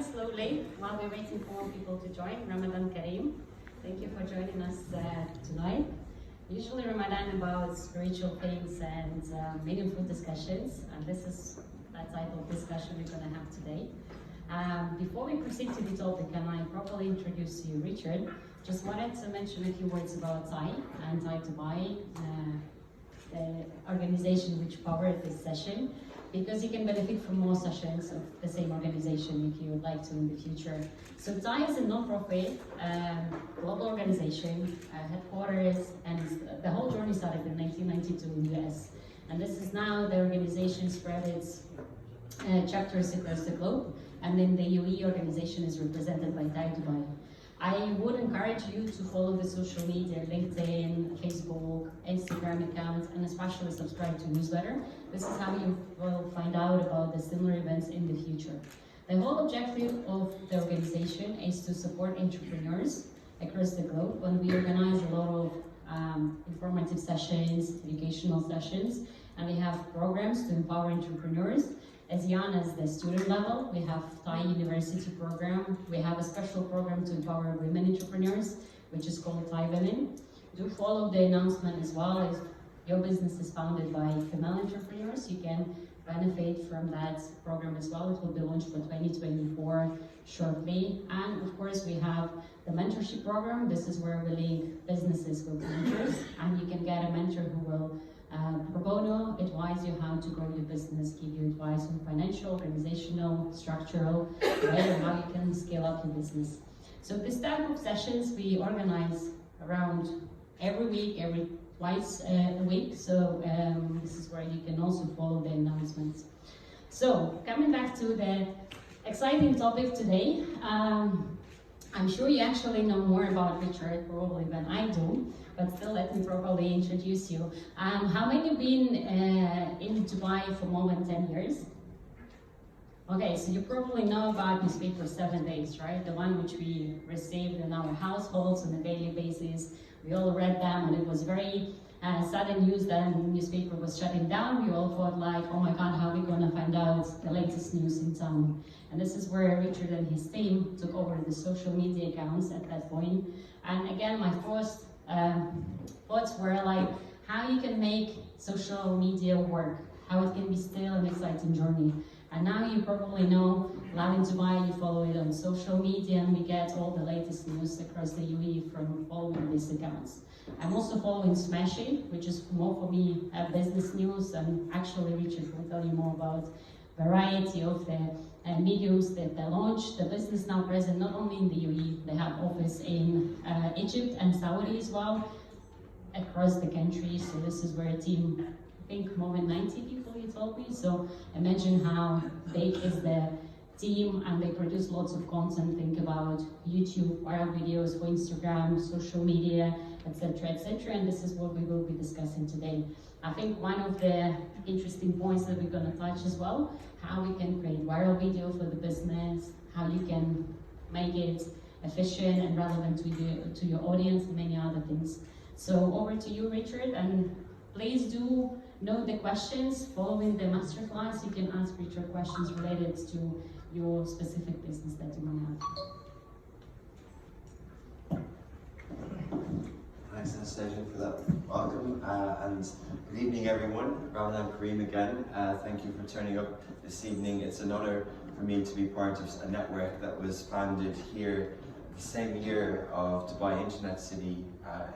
slowly while we're waiting for more people to join. Ramadan Kareem. Thank you for joining us tonight. Usually Ramadan about spiritual things and meaningful discussions, and this is that type of discussion we're going to have today. Before we proceed to the topic, and I properly introduce you, Richard, just wanted to mention a few words about TAI and LovinDubai, the organization which powered this session, because you can benefit from more sessions of the same organization if you would like to in the future. So TAI is a non-profit global organization, headquarters, and the whole journey started in 1992 in the US. And this is now the organization spread its chapters across the globe, and then the UAE organization is represented by LovinDubai. I would encourage you to follow the social media, LinkedIn, Facebook, Instagram accounts, and especially subscribe to newsletter. This is how you will find out about the similar events in the future. The whole objective of the organization is to support entrepreneurs across the globe, and we organize a lot of informative sessions, educational sessions, and we have programs to empower entrepreneurs. As young as the student level, we have TAI University program. We have a special program to empower women entrepreneurs, which is called TAI Women. Do follow the announcement as well. If your business is founded by female entrepreneurs, you can benefit from that program as well. It will be launched for 2024 shortly. And of course, we have the mentorship program. This is where we link businesses with mentors, and you can get a mentor who will pro bono advise you how to grow your business, give you advice on financial, organizational, structural, way on how you can scale up your business. So this type of sessions we organize around every week, every twice a week. So this is where you can also follow the announcements. So coming back to the exciting topic today, I'm sure you actually know more about Richard probably than I do, but still let me properly introduce you. How many have been in Dubai for more than 10 years? Okay, so you probably know about newspaper 7 Days, right? The one which we received in our households on a daily basis. We all read them, and it was very sudden news that the newspaper was shutting down. We all thought like, oh my God, how are we gonna find out the latest news in town? And this is where Richard and his team took over the social media accounts at that point. And again, my first thoughts were like, how you can make social media work, how it can be still an exciting journey. And now you probably know LovinDubai, you follow it on social media, and we get all the latest news across the UAE from following these accounts. I'm also following Smashy, which is more for me business news, and actually Richard will tell you more about variety of the mediums that they launched. The business now present not only in the UAE, they have office in Egypt and Saudi as well, across the country. So this is where a team, I think more than 90 people you told me. So imagine how big is the team, and they produce lots of content. Think about YouTube, viral videos for Instagram, social media, etc., etc. And this is what we will be discussing today. I think one of the interesting points that we're going to touch as well, how we can create viral video for the business, how you can make it efficient and relevant to your audience, and many other things. So over to you, Richard, and please do note the questions following the masterclass. You can ask Richard questions related to your specific business that you want to have. Thanks, Anastasia, for that welcome, and good evening, everyone. Ramadan Kareem again. Thank you for turning up this evening. It's an honor for me to be part of a network that was founded here the same year of Dubai Internet City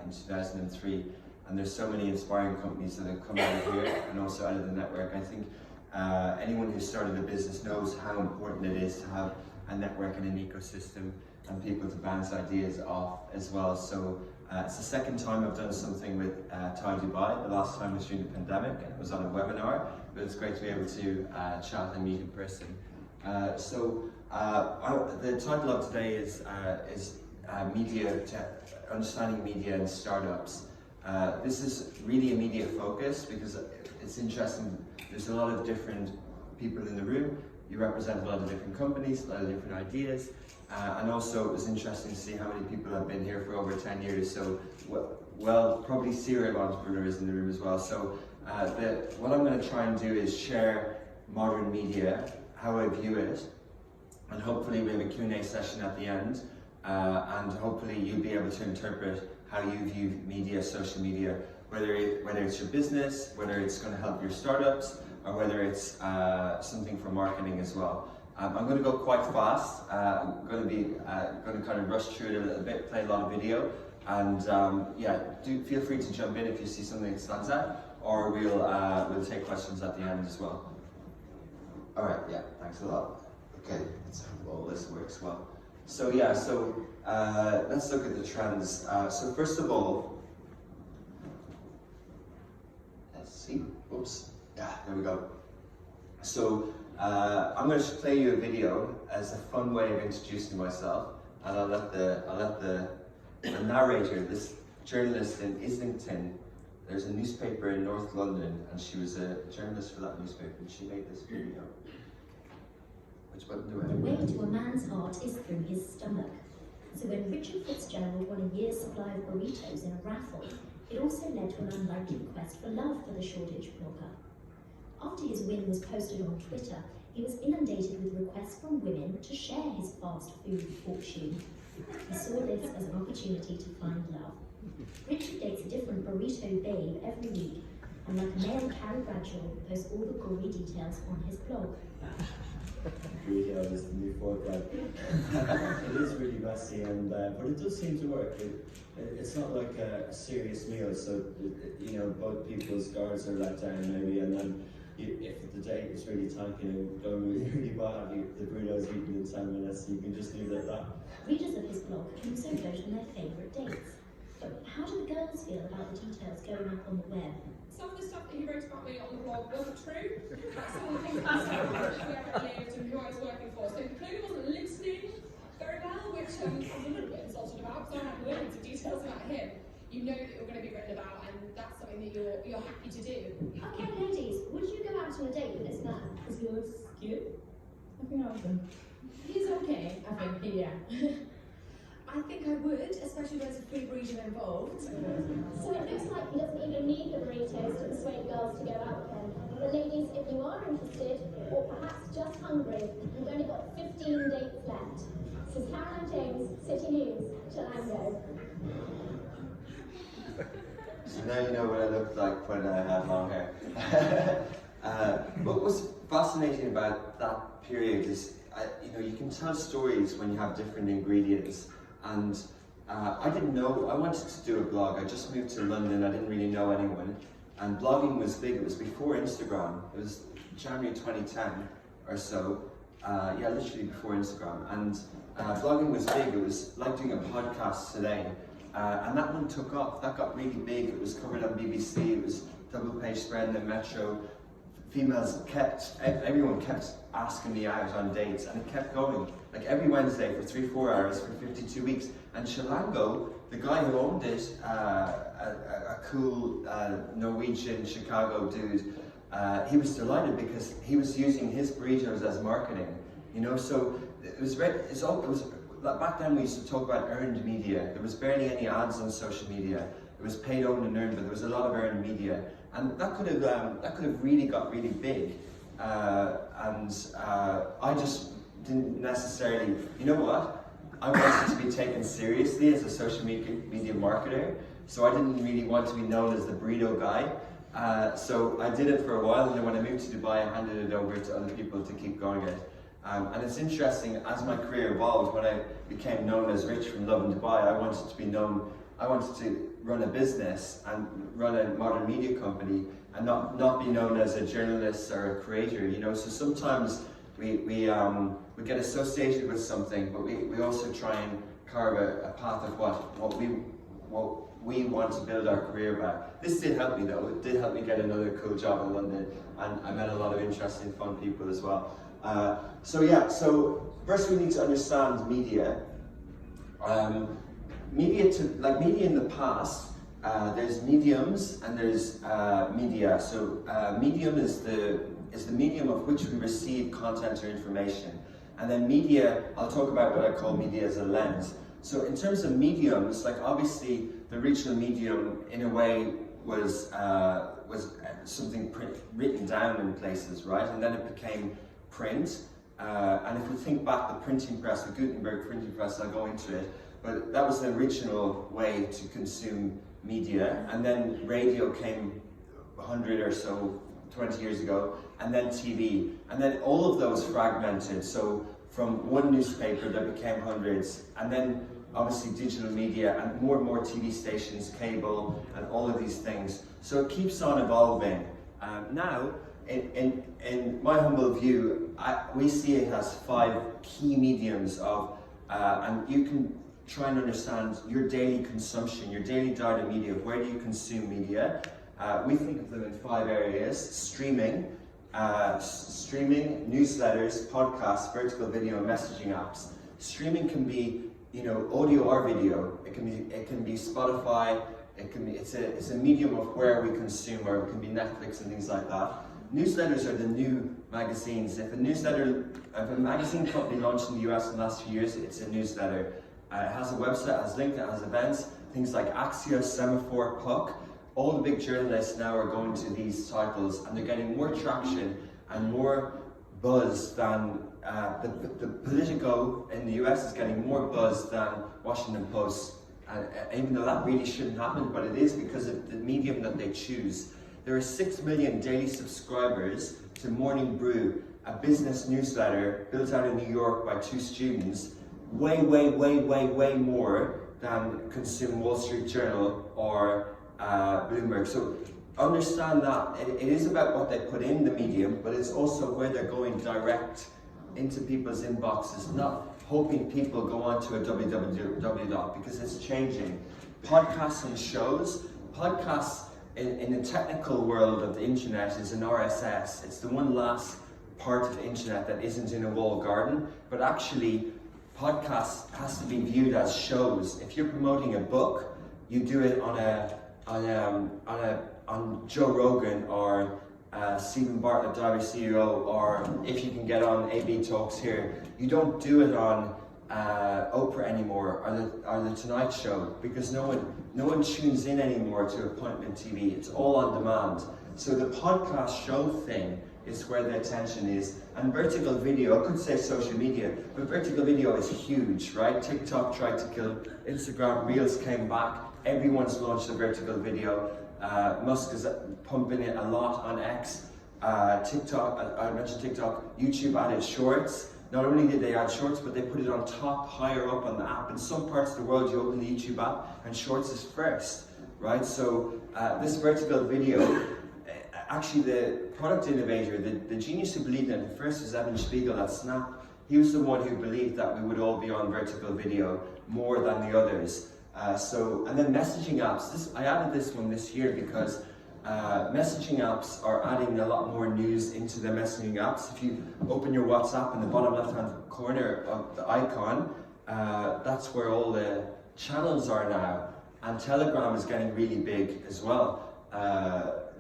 in 2003. And there's so many inspiring companies that have come out of here and also out of the network. I think anyone who started a business knows how important it is to have a network and an ecosystem and people to bounce ideas off as well. So it's the second time I've done something with LovinDubai. The last time was during the pandemic, and it was on a webinar, but it's great to be able to chat and meet in person. The title of today is Understanding Media and Startups. This is really a media focus because it's interesting. There's a lot of different people in the room. You represent a lot of different companies, a lot of different ideas. And also it was interesting to see how many people have been here for over 10 years. So, well, probably serial entrepreneurs in the room as well. So what I'm going to try and do is share modern media, how I view it, and hopefully we have a Q&A session at the end, and hopefully you'll be able to interpret how you view media, social media, whether it's your business, whether it's going to help your startups, or whether it's something for marketing as well. I'm going to go quite fast. I'm going to kind of rush through it a little bit, play a lot of video, and yeah, do feel free to jump in if you see something that stands out, or we'll take questions at the end as well. All right, yeah, thanks a lot. Okay, let's hope all this works well. So yeah, let's look at the trends. So first of all, let's see. Oops. Yeah, there we go. So I'm going to play you a video as a fun way of introducing myself, and I'll let the narrator, this journalist in Islington. There's a newspaper in North London, and she was a journalist for that newspaper, and she made this video. Which button do I The way to a man's heart is through his stomach. So when Richard Fitzgerald won a year's supply of burritos in a raffle, it also led to an unlikely quest for love for the shortage blogger. After his win was posted on Twitter, he was inundated with requests from women to share his fast food fortune. He saw this as an opportunity to find love. Richard dates a different burrito babe every week, and like a male Carrie Bradshaw, posts all the gory details on his blog. Burrito is the new foreground. It is really messy, and but it does seem to work. It's not like a serious meal, so you know, both people's guards are let down maybe, and then if the date is really tanking and going really bad, the burrito is eaten in 10 minutes, you can just leave it at that. Readers of his blog can also vote on their favourite dates. But how do the girls feel about the details going up on the web? Some of the stuff that he wrote about me on the blog wasn't true. Like some of the things that he said about where I lived and who I was working for. So he clearly wasn't listening very well, which I was a little bit insulted about, because I had loads of details about him. You know that you're going to be written about, and that's something that you're happy to do. Okay, ladies, would you go out on a date with this man? Because he looks cute. I think I would. He's okay, I think, yeah. I think I would, especially when there's a free burrito involved. So it looks like he doesn't even need the burritos to persuade girls to go out with him. But ladies, if you are interested, or perhaps just hungry, you've only got 15 dates left. This is Caroline James, City News, Chilango. So now you know what I looked like when I had long hair. What was fascinating about that period is, you know, you can tell stories when you have different ingredients. And I didn't know, I wanted to do a blog. I just moved to London, I didn't really know anyone. And blogging was big, it was before Instagram. It was January 2010 or so. Yeah, literally before Instagram. And blogging was big, it was like doing a podcast today. And that one took off, that got really big. It was covered on BBC, it was double page spread in the Metro. Everyone kept asking me out on dates, and it kept going. Like every Wednesday for 3-4 hours for 52 weeks. And Chilango, the guy who owned it, a cool Norwegian Chicago dude, he was delighted because he was using his burritos as marketing. You know, so it was back then we used to talk about earned media. There was barely any ads on social media. It was paid, owned, and earned, but there was a lot of earned media, and that could have really got really big. I just didn't necessarily, you know what? I wanted to be taken seriously as a social media marketer, so I didn't really want to be known as the burrito guy. So I did it for a while, and then when I moved to Dubai, I handed it over to other people to keep going it. And it's interesting, as my career evolved, when I became known as Rich from LovinDubai, I wanted to be known, I wanted to run a business and run a modern media company and not be known as a journalist or a creator, you know. So sometimes we get associated with something, but we also try and carve a path of what we want to build our career by. This did help me though, it did help me get another cool job in London, and I met a lot of interesting, fun people as well. So first we need to understand media. Media in the past, there's mediums and there's media. So medium is the medium of which we receive content or information. And then media, I'll talk about what I call media as a lens. So in terms of mediums, like obviously the regional medium in a way was something written down in places, right? And then it became print, And if we think back, the printing press, the Gutenberg printing press, I'll go into it, but that was the original way to consume media. And then radio came 100 or so, 20 years ago, and then TV. And then all of those fragmented. So from one newspaper there became hundreds, and then obviously digital media and more TV stations, cable, and all of these things. So it keeps on evolving. Now, in my humble view, we see it as 5 key mediums of, and you can try and understand your daily consumption, your daily diet of media. Where do you consume media? We think of them in 5 areas: streaming, newsletters, podcasts, vertical video, and messaging apps. Streaming can be, audio or video. It can be Spotify. It's a medium of where we consume, or it can be Netflix and things like that. Newsletters are the new magazines. If a magazine company launched in the US in the last few years, it's a newsletter. It has a website, it has LinkedIn, it has events, things like Axios, Semaphore, Puck. All the big journalists now are going to these titles, and they're getting more traction and more buzz than the Politico in the US is getting more buzz than Washington Post. Even though that really shouldn't happen, but it is because of the medium that they choose. There are 6 million daily subscribers to Morning Brew, a business newsletter built out in New York by 2 students. Way more than consume Wall Street Journal or Bloomberg. So understand that it is about what they put in the medium, but it's also where they're going direct into people's inboxes, not hoping people go onto a www, because it's changing. Podcasts and shows. Podcasts in the technical world of the internet is an RSS. It's the one last part of the internet that isn't in a walled garden, but actually podcast has to be viewed as shows. If you're promoting a book, you do it on Joe Rogan or Stephen Bartlett, Diary CEO, or if you can get on AB Talks here. You don't do it on Oprah anymore, or the Tonight Show, because no one tunes in anymore to appointment TV. It's all on demand. So the podcast show thing is where the attention is. And vertical video, I could say social media, but vertical video is huge, right? TikTok tried to kill Instagram, Reels came back, everyone's launched a vertical video. Musk is pumping it a lot on X. TikTok, I mentioned TikTok, YouTube added Shorts. Not only did they add Shorts, but they put it on top, higher up on the app. In some parts of the world, you open the YouTube app and Shorts is first, right? So this vertical video, actually the product innovator, the genius who believed in it first was Evan Spiegel at Snap. He was the one who believed that we would all be on vertical video more than the others. And then messaging apps. I added this one this year because messaging apps are adding a lot more news into the messaging apps. If you open your WhatsApp in the bottom left-hand corner of the icon, that's where all the channels are now. And Telegram is getting really big as well.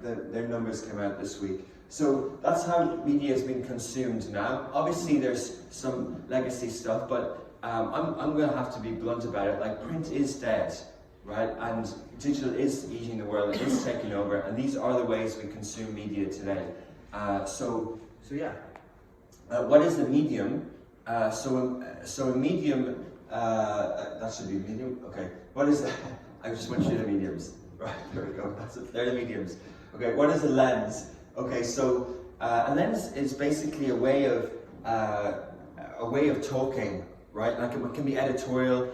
Their numbers came out this week. So that's how media has been consumed now. Obviously there's some legacy stuff, but I'm going to have to be blunt about it. Like, print is dead, right? And digital is eating the world, it is taking over, and these are the ways we consume media today. So yeah. What is a medium? So a medium, that should be medium, okay. What is, I just went through the mediums. Right, there we go, they're the mediums. Okay, what is a lens? Okay, so a lens is basically a way of talking, right? Like it can be editorial,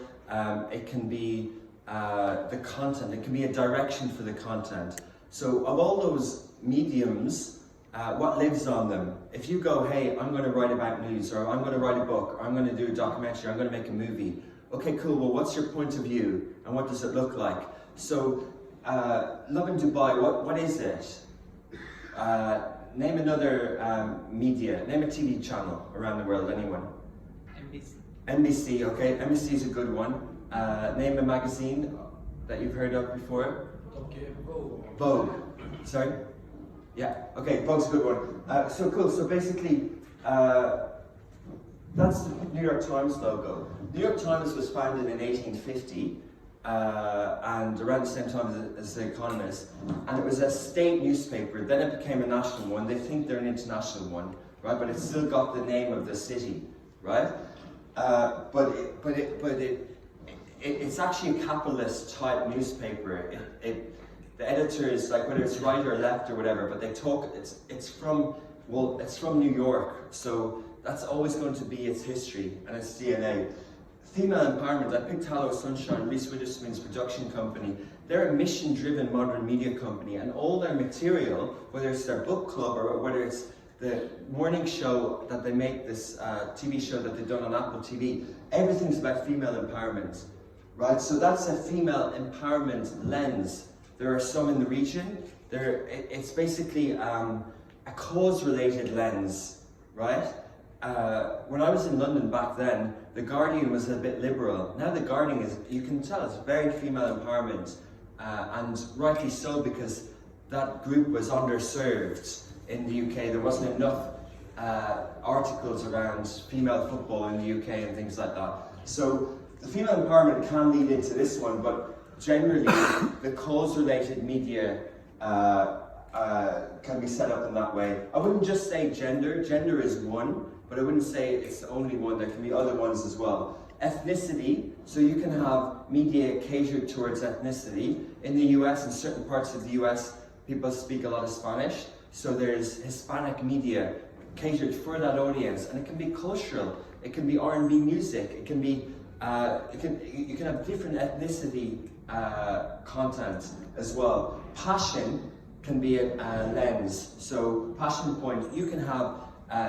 it can be the content, it can be a direction for the content. So of all those mediums, what lives on them? If you go, hey, I'm going to write about news, or I'm going to write a book, or I'm going to do a documentary, I'm going to make a movie. Okay, cool, well, what's your point of view, and what does it look like? So, LovinDubai, what is it? Name another media, name a TV channel around the world, anyone? NBC. NBC, okay, NBC is a good one. Name a magazine that you've heard of before? Okay, Vogue. Vogue, sorry? Yeah, okay, Vogue's a good one. So cool, so basically, that's the New York Times logo. New York Times was founded in 1850, and around the same time as The Economist, and it was a state newspaper. Then it became a national one. They think they're an international one, right? But it's still got the name of the city, right? It's actually a capitalist type newspaper. The editor is like, whether it's right or left or whatever, but they talk. It's from New York, so that's always going to be its history and its DNA. Female empowerment. I picked Hello Sunshine, Reese Witherspoon's production company. They're a mission-driven modern media company, and all their material, whether it's their book club or whether it's the morning show that they make, this TV show that they've done on Apple TV, everything's about female empowerment, right? So that's a female empowerment lens. There are some in the region. It's basically a cause-related lens, right? When I was in London back then, The Guardian was a bit liberal. Now The Guardian is, you can tell, it's very female empowerment, and rightly so, because that group was underserved in the UK. There wasn't enough articles around female football in the UK and things like that. So the female empowerment can lead into this one, but generally the cause-related media can be set up in that way. I wouldn't just say gender. Gender is one, but I wouldn't say it's the only one. There can be other ones as well. Ethnicity, so you can have media catered towards ethnicity. In the US, in certain parts of the US, people speak a lot of Spanish, so there's Hispanic media catered for that audience, and it can be cultural. It can be R&B music. It can be you can have different ethnicity content as well. Passion can be a lens. So passion point, you can have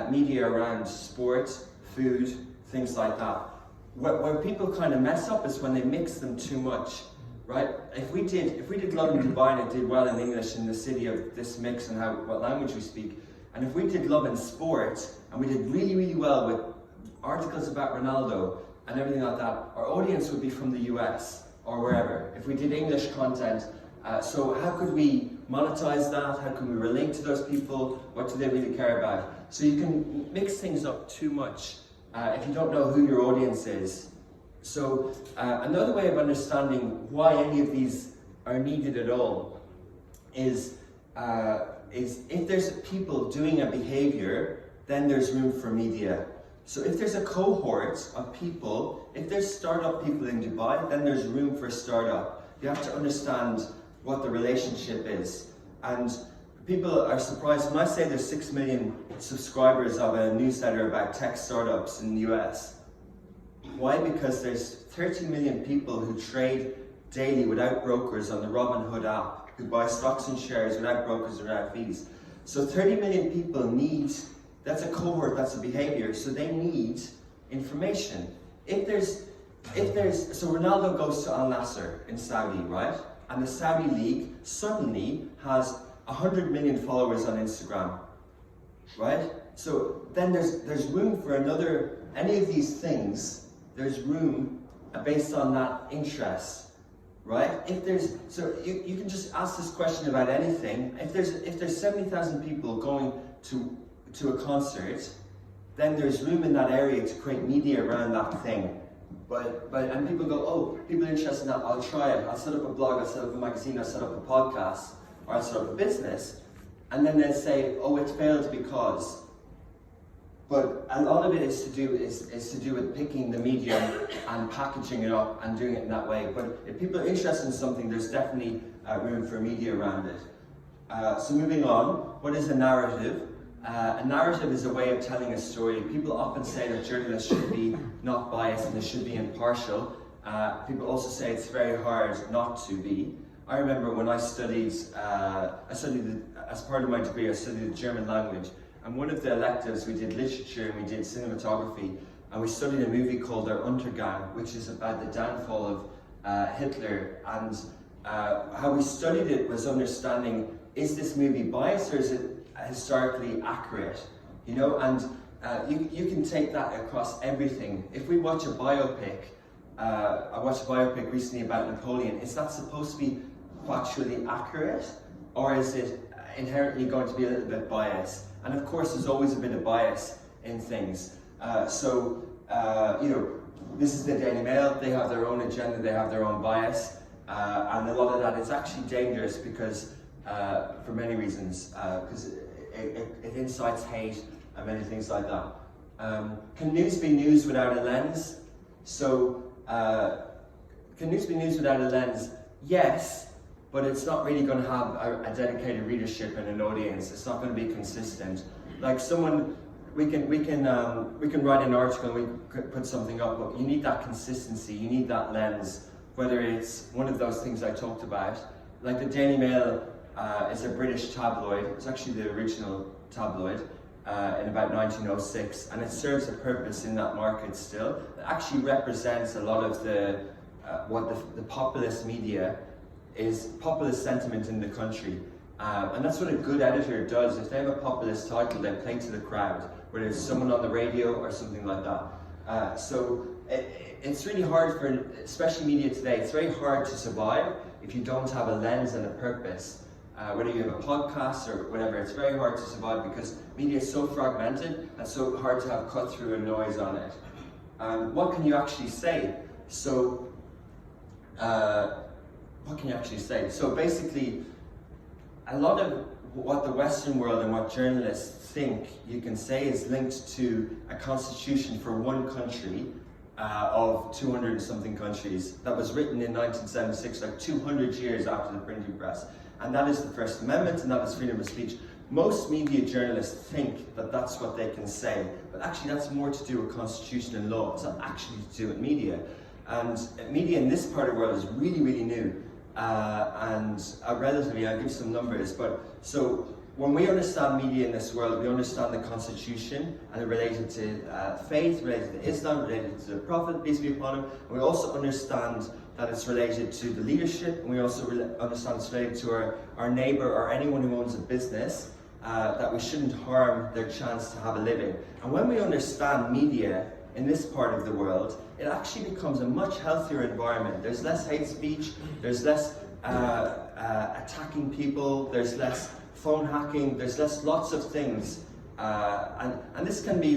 media around sport, food, things like that. Where people kind of mess up is when they mix them too much, right? If we did LovinDubai and it did well in English in the city of this mix and what language we speak, and if we did love in sport and we did really, really well with articles about Ronaldo and everything like that, our audience would be from the US or wherever. If we did English content, so how could we monetize that? How can we relate to those people? What do they really care about? So you can mix things up too much if you don't know who your audience is. So another way of understanding why any of these are needed at all is if there's people doing a behavior, then there's room for media. So if there's a cohort of people, if there's startup people in Dubai, then there's room for startup. You have to understand what the relationship is. And people are surprised when I say there's 6 million subscribers of a newsletter about tech startups in the US. Why? Because there's 30 million people who trade daily without brokers on the Robinhood app, who buy stocks and shares without brokers, without fees. So 30 million people need, that's a cohort, that's a behavior, so they need information. So Ronaldo goes to Al Nassr in Saudi, right? And the Saudi league suddenly has 100 million followers on Instagram, right? So then there's room for any of these things, there's room based on that interest, right? So you can just ask this question about anything. If there's 70,000 people going to a concert, then there's room in that area to create media around that thing. And people go, oh, people are interested in that, I'll try it. I'll set up a blog, I'll set up a magazine, I'll set up a podcast, or I'll set up a business. And then they'll say, oh, it failed because. But a lot of it is to do with picking the medium and packaging it up and doing it in that way. But if people are interested in something, there's definitely room for media around it. So moving on, what is a narrative? A narrative is a way of telling a story. People often say that journalists should be not biased and they should be impartial. People also say it's very hard not to be. I remember when I studied as part of my degree, I studied the German language. And one of the electives, we did literature and we did cinematography, and we studied a movie called Der Untergang, which is about the downfall of Hitler. And how we studied it was understanding, is this movie biased or is it historically accurate? You know, and you can take that across everything. If we watch a biopic, I watched a biopic recently about Napoleon, is that supposed to be factually accurate? Or is it inherently going to be a little bit biased? And of course, there's always a bit of bias in things. You know, this is the Daily Mail, they have their own agenda, they have their own bias. And a lot of that is actually dangerous because, for many reasons, because it incites hate and many things like that. Can news be news without a lens? So, can news be news without a lens? Yes, but it's not really going to have a dedicated readership and an audience. It's not going to be consistent. Like someone, we can write an article and we could put something up, but you need that consistency. You need that lens. Whether it's one of those things I talked about, like the Daily Mail is a British tabloid. It's actually the original tabloid in about 1906, and it serves a purpose in that market still. It actually represents a lot of the what the populist media is, populist sentiment in the country. And that's what a good editor does. If they have a populist title, they play to the crowd, whether it's someone on the radio or something like that. So it's really hard for, especially media today, it's very hard to survive if you don't have a lens and a purpose. Whether you have a podcast or whatever, it's very hard to survive because media is so fragmented and so hard to have cut through and noise on it. What can you actually say? So, what can you actually say? So basically, a lot of what the Western world and what journalists think you can say is linked to a constitution for one country of 200 and something countries that was written in 1976, like 200 years after the printing press. And that is the First Amendment, and that is freedom of speech. Most media journalists think that that's what they can say, but actually that's more to do with constitution and law. It's not actually to do with media. And media in this part of the world is really, really new. And relatively, I'll give some numbers, but so when we understand media in this world, we understand the constitution and it related to faith, related to Islam, related to the Prophet, peace be upon him. And we also understand that it's related to the leadership, and we also understand it's related to our neighbour or anyone who owns a business, that we shouldn't harm their chance to have a living. And when we understand media in this part of the world, it actually becomes a much healthier environment. There's less hate speech, there's less attacking people, there's less phone hacking, there's lots of things. And this can be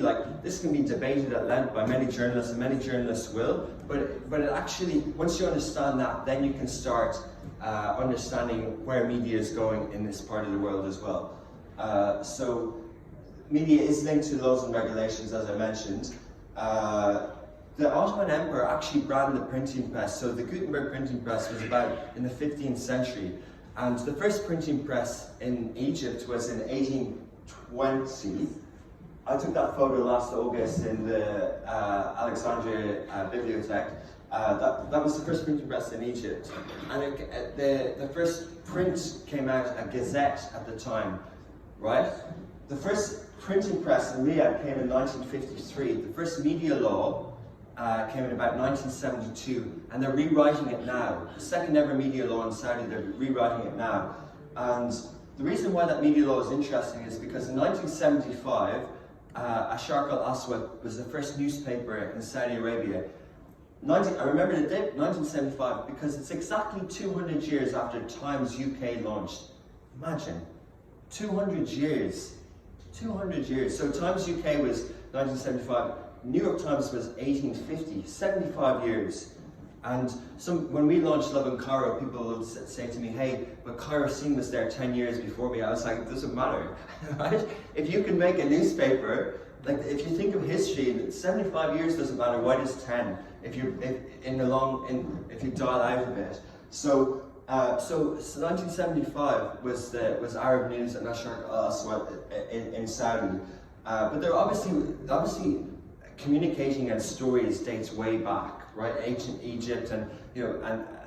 debated at length by many journalists, and many journalists will, but it actually, once you understand that, then you can start understanding where media is going in this part of the world as well. So media is linked to laws and regulations, as I mentioned. The Ottoman Emperor actually banned the printing press. So the Gutenberg printing press was about in the 15th century. And the first printing press in Egypt was in 1820. I took that photo last August in the Alexandria Bibliothèque. That was the first printing press in Egypt. And the first print came out, a gazette at the time, right? The first printing press in Riyadh came in 1953. The first media law came in about 1972, and they're rewriting it now. The second ever media law in Saudi, they're rewriting it now. And the reason why that media law is interesting is because in 1975, Asharq al-Aswad was the first newspaper in Saudi Arabia. I remember the date, 1975, because it's exactly 200 years after Times UK launched. Imagine, 200 years. 200 years. So Times UK was 1975. New York Times was 1850, 75 years. And when we launched Love in Cairo, people would say to me, hey, but Cairo Scene was there 10 years before me. I was like, it doesn't matter, right? If you can make a newspaper, like if you think of history, 75 years doesn't matter, why does 10? If you dial out a bit. So 1975 was Arab News and Asharq al-Aswad in Saudi. But they're obviously communicating and stories dates way back, right? Ancient Egypt and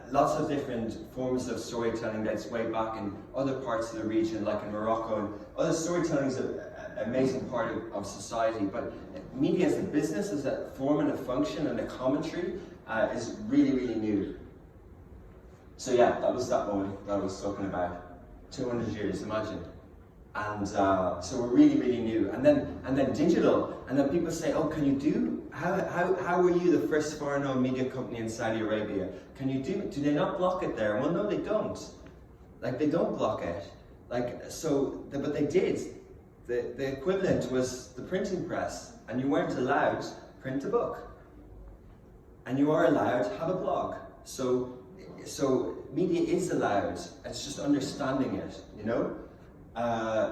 lots of different forms of storytelling dates way back in other parts of the region, like in Morocco. And other storytelling is an amazing part of society, but media as a business, as a form and a function and a commentary is really, really new. So yeah, that was that moment that I was talking about. 200 years, imagine. And so we're really, really new. And then digital. And then people say, oh, can you do, how were you the first foreign-owned media company in Saudi Arabia? Can you do they not block it there? Well, no, they don't. Like, they don't block it. Like, so, but they did. The equivalent was the printing press, and you weren't allowed to print a book. And you are allowed to have a blog. So media is allowed, it's just understanding it, you know?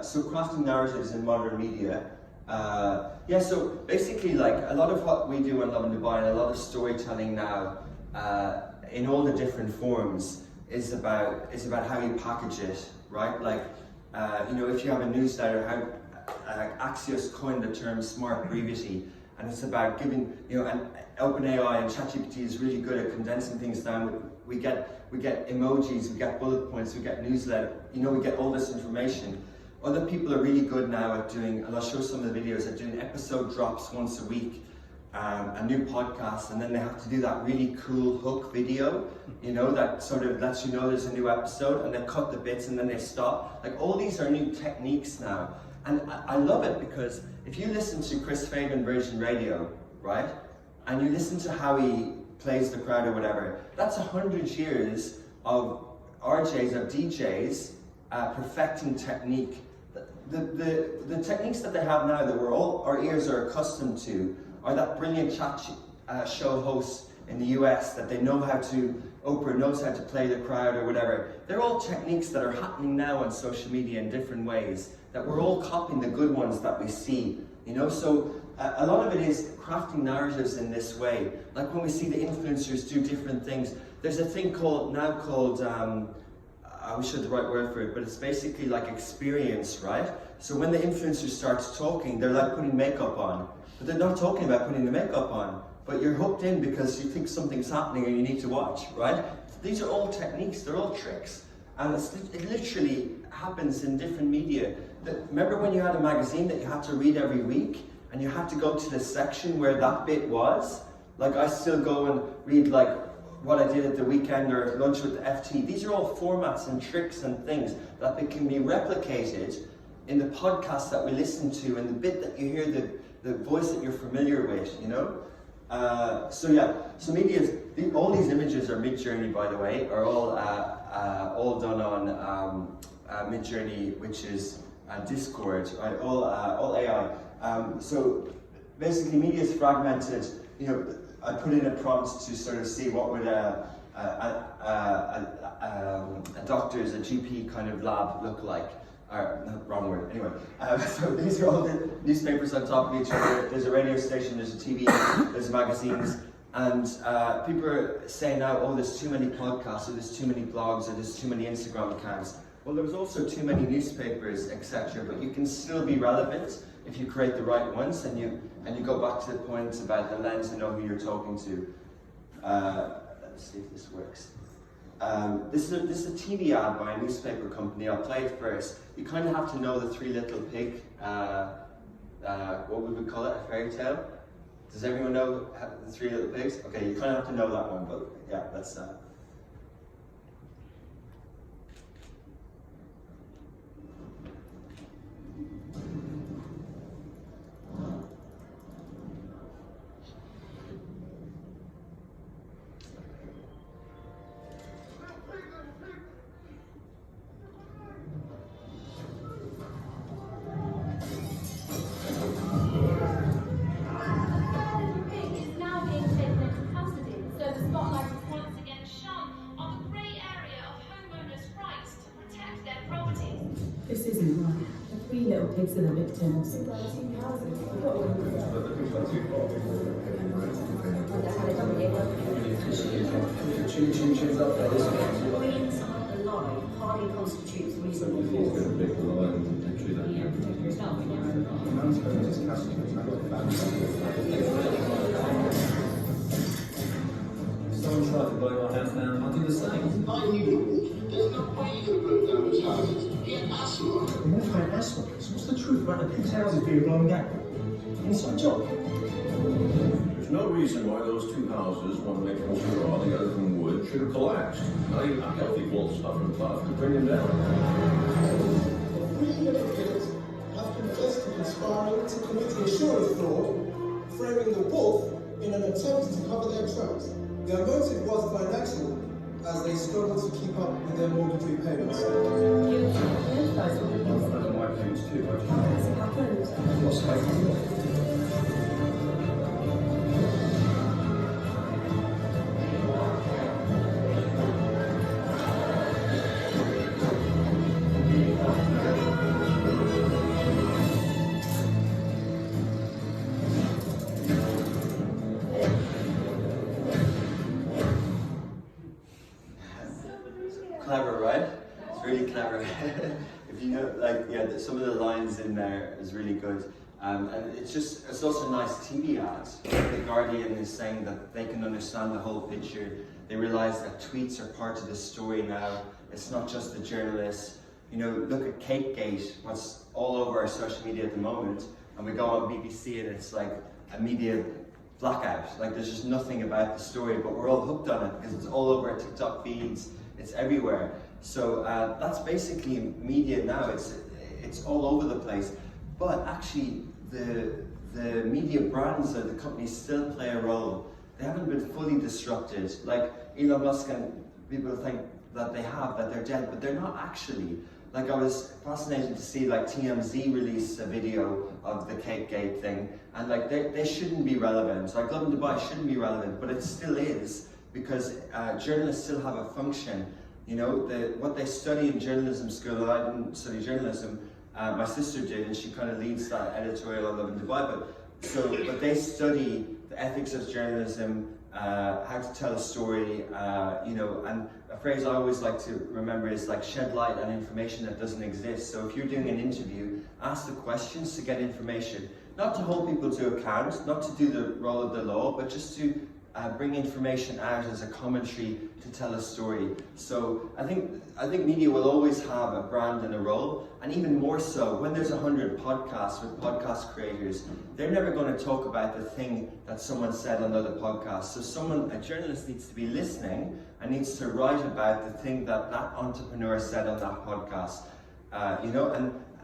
So crafting narratives in modern media, Yeah, so basically, like a lot of what we do on LovinDubai and a lot of storytelling now, in all the different forms, is about how you package it, right? Like, you know, if you have a newsletter, how Axios coined the term smart brevity, and it's about giving, you know, and OpenAI and ChatGPT is really good at condensing things down. We get emojis, we get bullet points, we get newsletter, you know, we get all this information. Other people are really good now at doing, and I'll show some of the videos, at doing episode drops once a week, a new podcast, and then they have to do that really cool hook video, you know, that sort of lets you know there's a new episode, and they cut the bits and then they stop. Like, all these are new techniques now. And I love it because if you listen to Chris Fagan Virgin Radio, right, and you listen to how he plays the crowd or whatever, that's 100 years of RJs, of DJs, perfecting technique. The techniques that they have now that our ears are accustomed to are that brilliant chat show hosts in the US that they know how to, Oprah knows how to play the crowd or whatever. They're all techniques that are happening now on social media in different ways, that we're all copying the good ones that we see, you know? So a lot of it is crafting narratives in this way. Like when we see the influencers do different things, there's a thing called, I wish I had the right word for it, but it's basically like experience, right? So when the influencer starts talking, they're like putting makeup on, but they're not talking about putting the makeup on, but you're hooked in because you think something's happening and you need to watch, right? These are all techniques, they're all tricks. And it literally happens in different media. Remember when you had a magazine that you had to read every week and you had to go to the section where that bit was? Like I still go and read like what I did at the weekend or lunch with the FT. These are all formats and tricks and things that can be replicated in the podcast that we listen to and the bit that you hear, the voice that you're familiar with, you know? So all these images are Midjourney, by the way, are all done on Midjourney, which is Discord, right? All AI. So basically, media is fragmented. You know, I put in a prompt to sort of see what would a doctor's, a GP kind of lab look like. No, wrong word. Anyway, so these are all the newspapers on top of each other. There's a radio station, there's a TV, there's magazines, and people are saying now, oh, there's too many podcasts, or there's too many blogs, or there's too many Instagram accounts. Well, there was also too many newspapers, etc. But you can still be relevant if you create the right ones, and you go back to the point about the lens and know who you're talking to. Let's see if this works. This is a TV ad by a newspaper company. I'll play it first. You kind of have to know the Three Little Pig. What would we call it? A fairy tale? Does everyone know the Three Little Pigs? Okay, you kind of have to know that one, but yeah, that's This isn't right. The three little pigs are the victims. Inside the lorry hardly constitutes reasonable Someone tried to blow my house down, I'll do the same. There's no way you could burn down his houses. He had asthma. He must have asthma. So what's the truth about the pig's houses being blown down? Inside job. There's no reason why those two houses, one made from straw, the other from wood, should have collapsed. Not even a healthy wall stuff and cloth could bring them down. The three little pigs have confessed to conspiring to commit insurance fraud, framing the wolf in an attempt to cover their tracks. Their motive was financial, as they struggled to keep up with their mortgage repayments. My payments too. What's happened? clever, right? It's really clever. If you know, like, yeah, some of the lines in there is really good. And it's also a nice TV ad. The Guardian is saying that they can understand the whole picture. They realize that tweets are part of the story now. It's not just the journalists. You know, look at Capegate, what's all over our social media at the moment, and we go on BBC and it's like a media blackout. Like, there's just nothing about the story, but we're all hooked on it because it's all over our TikTok feeds, it's everywhere. So that's basically media now. It's all over the place. But actually, the media brands or the companies still play a role. They haven't been fully disrupted. Like Elon Musk, and people think that they have, that they're dead, but they're not actually. Like, I was fascinated to see like TMZ release a video of the Capegate thing, and like they shouldn't be relevant. Like LovinDubai shouldn't be relevant, but it still is, because journalists still have a function. You know, what they study in journalism school, I didn't study journalism, my sister did, and she kind of leads that editorial on LovinDubai, but they study the ethics of journalism, how to tell a story, you know, and a phrase I always like to remember is like shed light on information that doesn't exist. So if you're doing an interview, ask the questions to get information, not to hold people to account, not to do the role of the law, but just to bring information out as a commentary to tell a story. So I think media will always have a brand and a role, and even more so when there's 100 podcasts with podcast creators, they're never going to talk about the thing that someone said on another podcast. So a journalist needs to be listening and needs to write about the thing that entrepreneur said on that podcast. You know,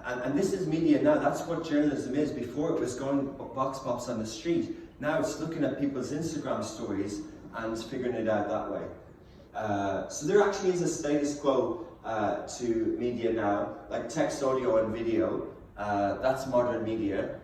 and this is media now. That's what journalism is. Before it was going box pops on the street. Now it's looking at people's Instagram stories and figuring it out that way. So there actually is a status quo to media now, like text, audio and video. That's modern media.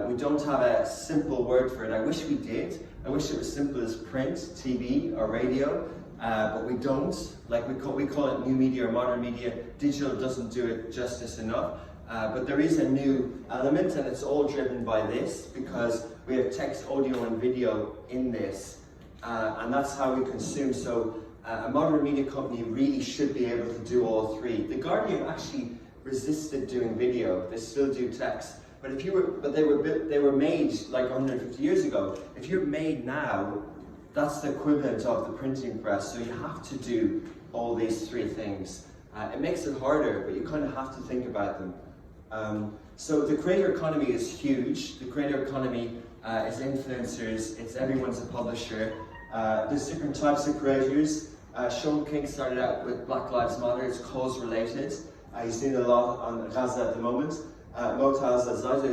We don't have a simple word for it. I wish we did. I wish it was simple as print, TV or radio, but we don't. Like we call it new media or modern media. Digital doesn't do it justice enough. But there is a new element, and it's all driven by this, because we have text, audio and video in this, and that's how we consume. So a modern media company really should be able to do all three. The Guardian actually resisted doing video. They still do text, but they were made like 150 years ago. If you're made now, that's the equivalent of the printing press. So you have to do all these three things. It makes it harder, but you kind of have to think about them. So the creator economy is huge. The creator economy is influencers, it's everyone's a publisher. There's different types of creators. Sean King started out with Black Lives Matter, it's cause related. He's doing a lot on Gaza at the moment. Motaz Azad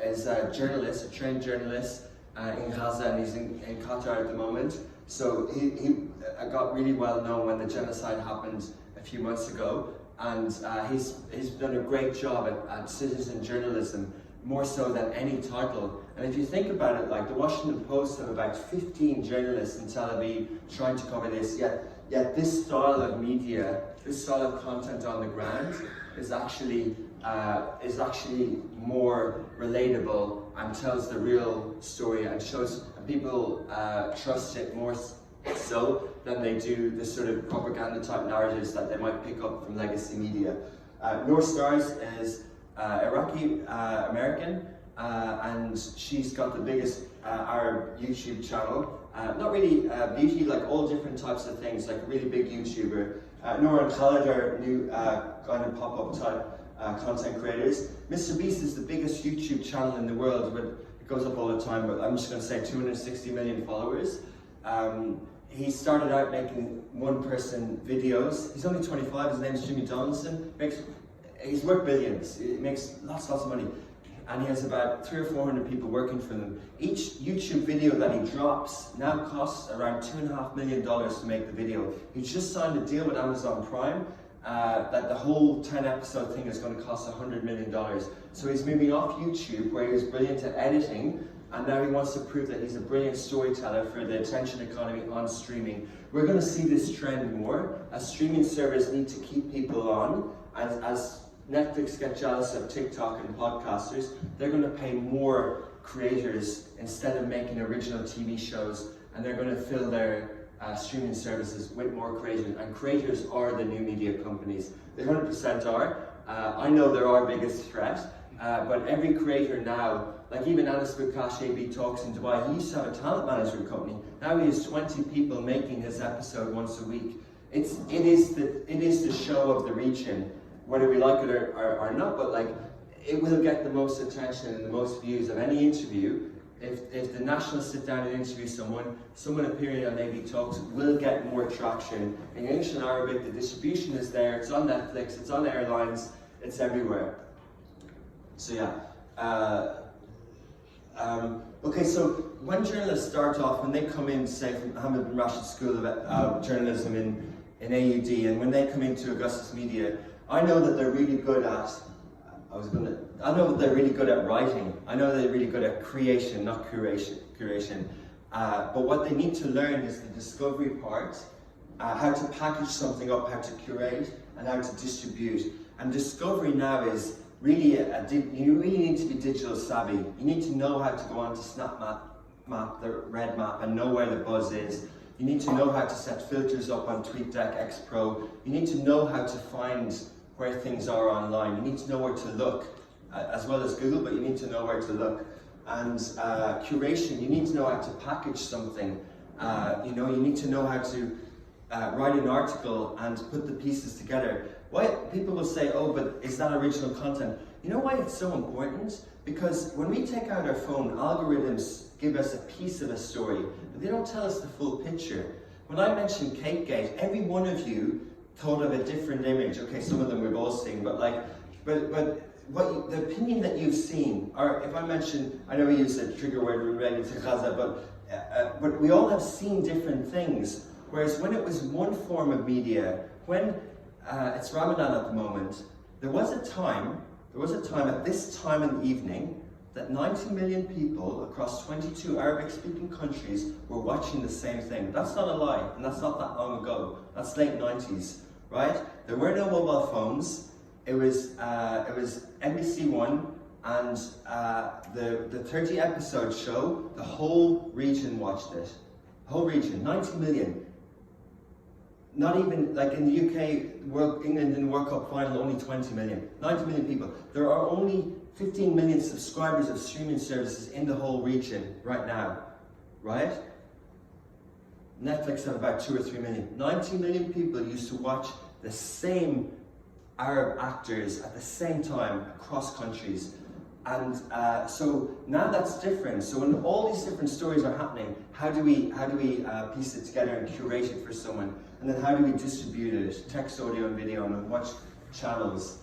is a journalist, a trained journalist in Gaza, and he's in Qatar at the moment. So he got really well known when the genocide happened a few months ago. And he's done a great job at citizen journalism, more so than any title. And if you think about it, like the Washington Post have about 15 journalists in Tel Aviv trying to cover this, yet this style of media, this style of content on the ground is actually more relatable and tells the real story and shows, and people trust it more so than they do the sort of propaganda type narratives that they might pick up from legacy media. North Stars is Iraqi American, and she's got the biggest Arab YouTube channel. Not really beauty, like all different types of things, like a really big YouTuber. Nora and Khaled are new kind of pop-up type content creators. Mr. Beast is the biggest YouTube channel in the world, but it goes up all the time, but I'm just going to say 260 million followers. He started out making one-person videos. He's only 25, his name's Jimmy Donaldson. He's worth billions, he makes lots of money. And he has about 300 or 400 people working for them. Each YouTube video that he drops now costs around $2.5 million to make the video. He just signed a deal with Amazon Prime that the whole 10-episode thing is going to cost $100 million. So he's moving off YouTube, where he was brilliant at editing, and now he wants to prove that he's a brilliant storyteller for the attention economy on streaming. We're going to see this trend more, as streaming servers need to keep people on, as Netflix get jealous of TikTok and podcasters, they're going to pay more creators instead of making original TV shows, and they're going to fill their streaming services with more creators, and creators are the new media companies. They 100% are. I know they're our biggest threat, but every creator now, like even Anas Bukash AB Talks in Dubai, he used to have a talent management company. Now he has 20 people making his episode once a week. It is the show of the region, whether we like it or not, but like it will get the most attention and the most views of any interview. If the nationals sit down and interview someone appearing on AB Talks will get more traction. In English and Arabic, the distribution is there, it's on Netflix, it's on airlines, it's everywhere. So yeah. Okay, so when journalists start off, when they come in, say from Hamad bin Rashid School of Journalism in AUD, and when they come into Augustus Media, I know that they're really good at I know that they're really good at writing. I know they're really good at creation, not curation. But what they need to learn is the discovery part, how to package something up, how to curate, and how to distribute. And discovery now is really, you really need to be digital savvy. You need to know how to go onto SnapMap, the red map, and know where the buzz is. You need to know how to set filters up on TweetDeck X Pro. You need to know how to find where things are online. You need to know where to look, as well as Google, but you need to know where to look. And curation, you need to know how to package something. You need to know how to write an article and put the pieces together. Why people will say, oh, but is that original content? You know why it's so important? Because when we take out our phone, algorithms give us a piece of a story, but they don't tell us the full picture. When I mentioned CakeGate, every one of you thought of a different image. Okay, some of them we've all seen, but the opinion that you've seen, or if I mention, I know we use the trigger word related to Gaza, but we all have seen different things. Whereas when it was one form of media, when it's Ramadan at the moment, there was a time at this time in the evening that 90 million people across 22 Arabic-speaking countries were watching the same thing. That's not a lie, and that's not that long ago. That's late 90s, right? There were no mobile phones. It was NBC One, and the 30-episode show. The whole region watched it. The whole region, 90 million. Not even, like in the UK, England in the World Cup final, only 20 million. 90 million people. There are only 15 million subscribers of streaming services in the whole region right now, right? Netflix have about 2 or 3 million. 90 million people used to watch the same Arab actors at the same time across countries. And so now that's different. So when all these different stories are happening, how do we piece it together and curate it for someone? And then how do we distribute it? Text, audio, and video, and what channels?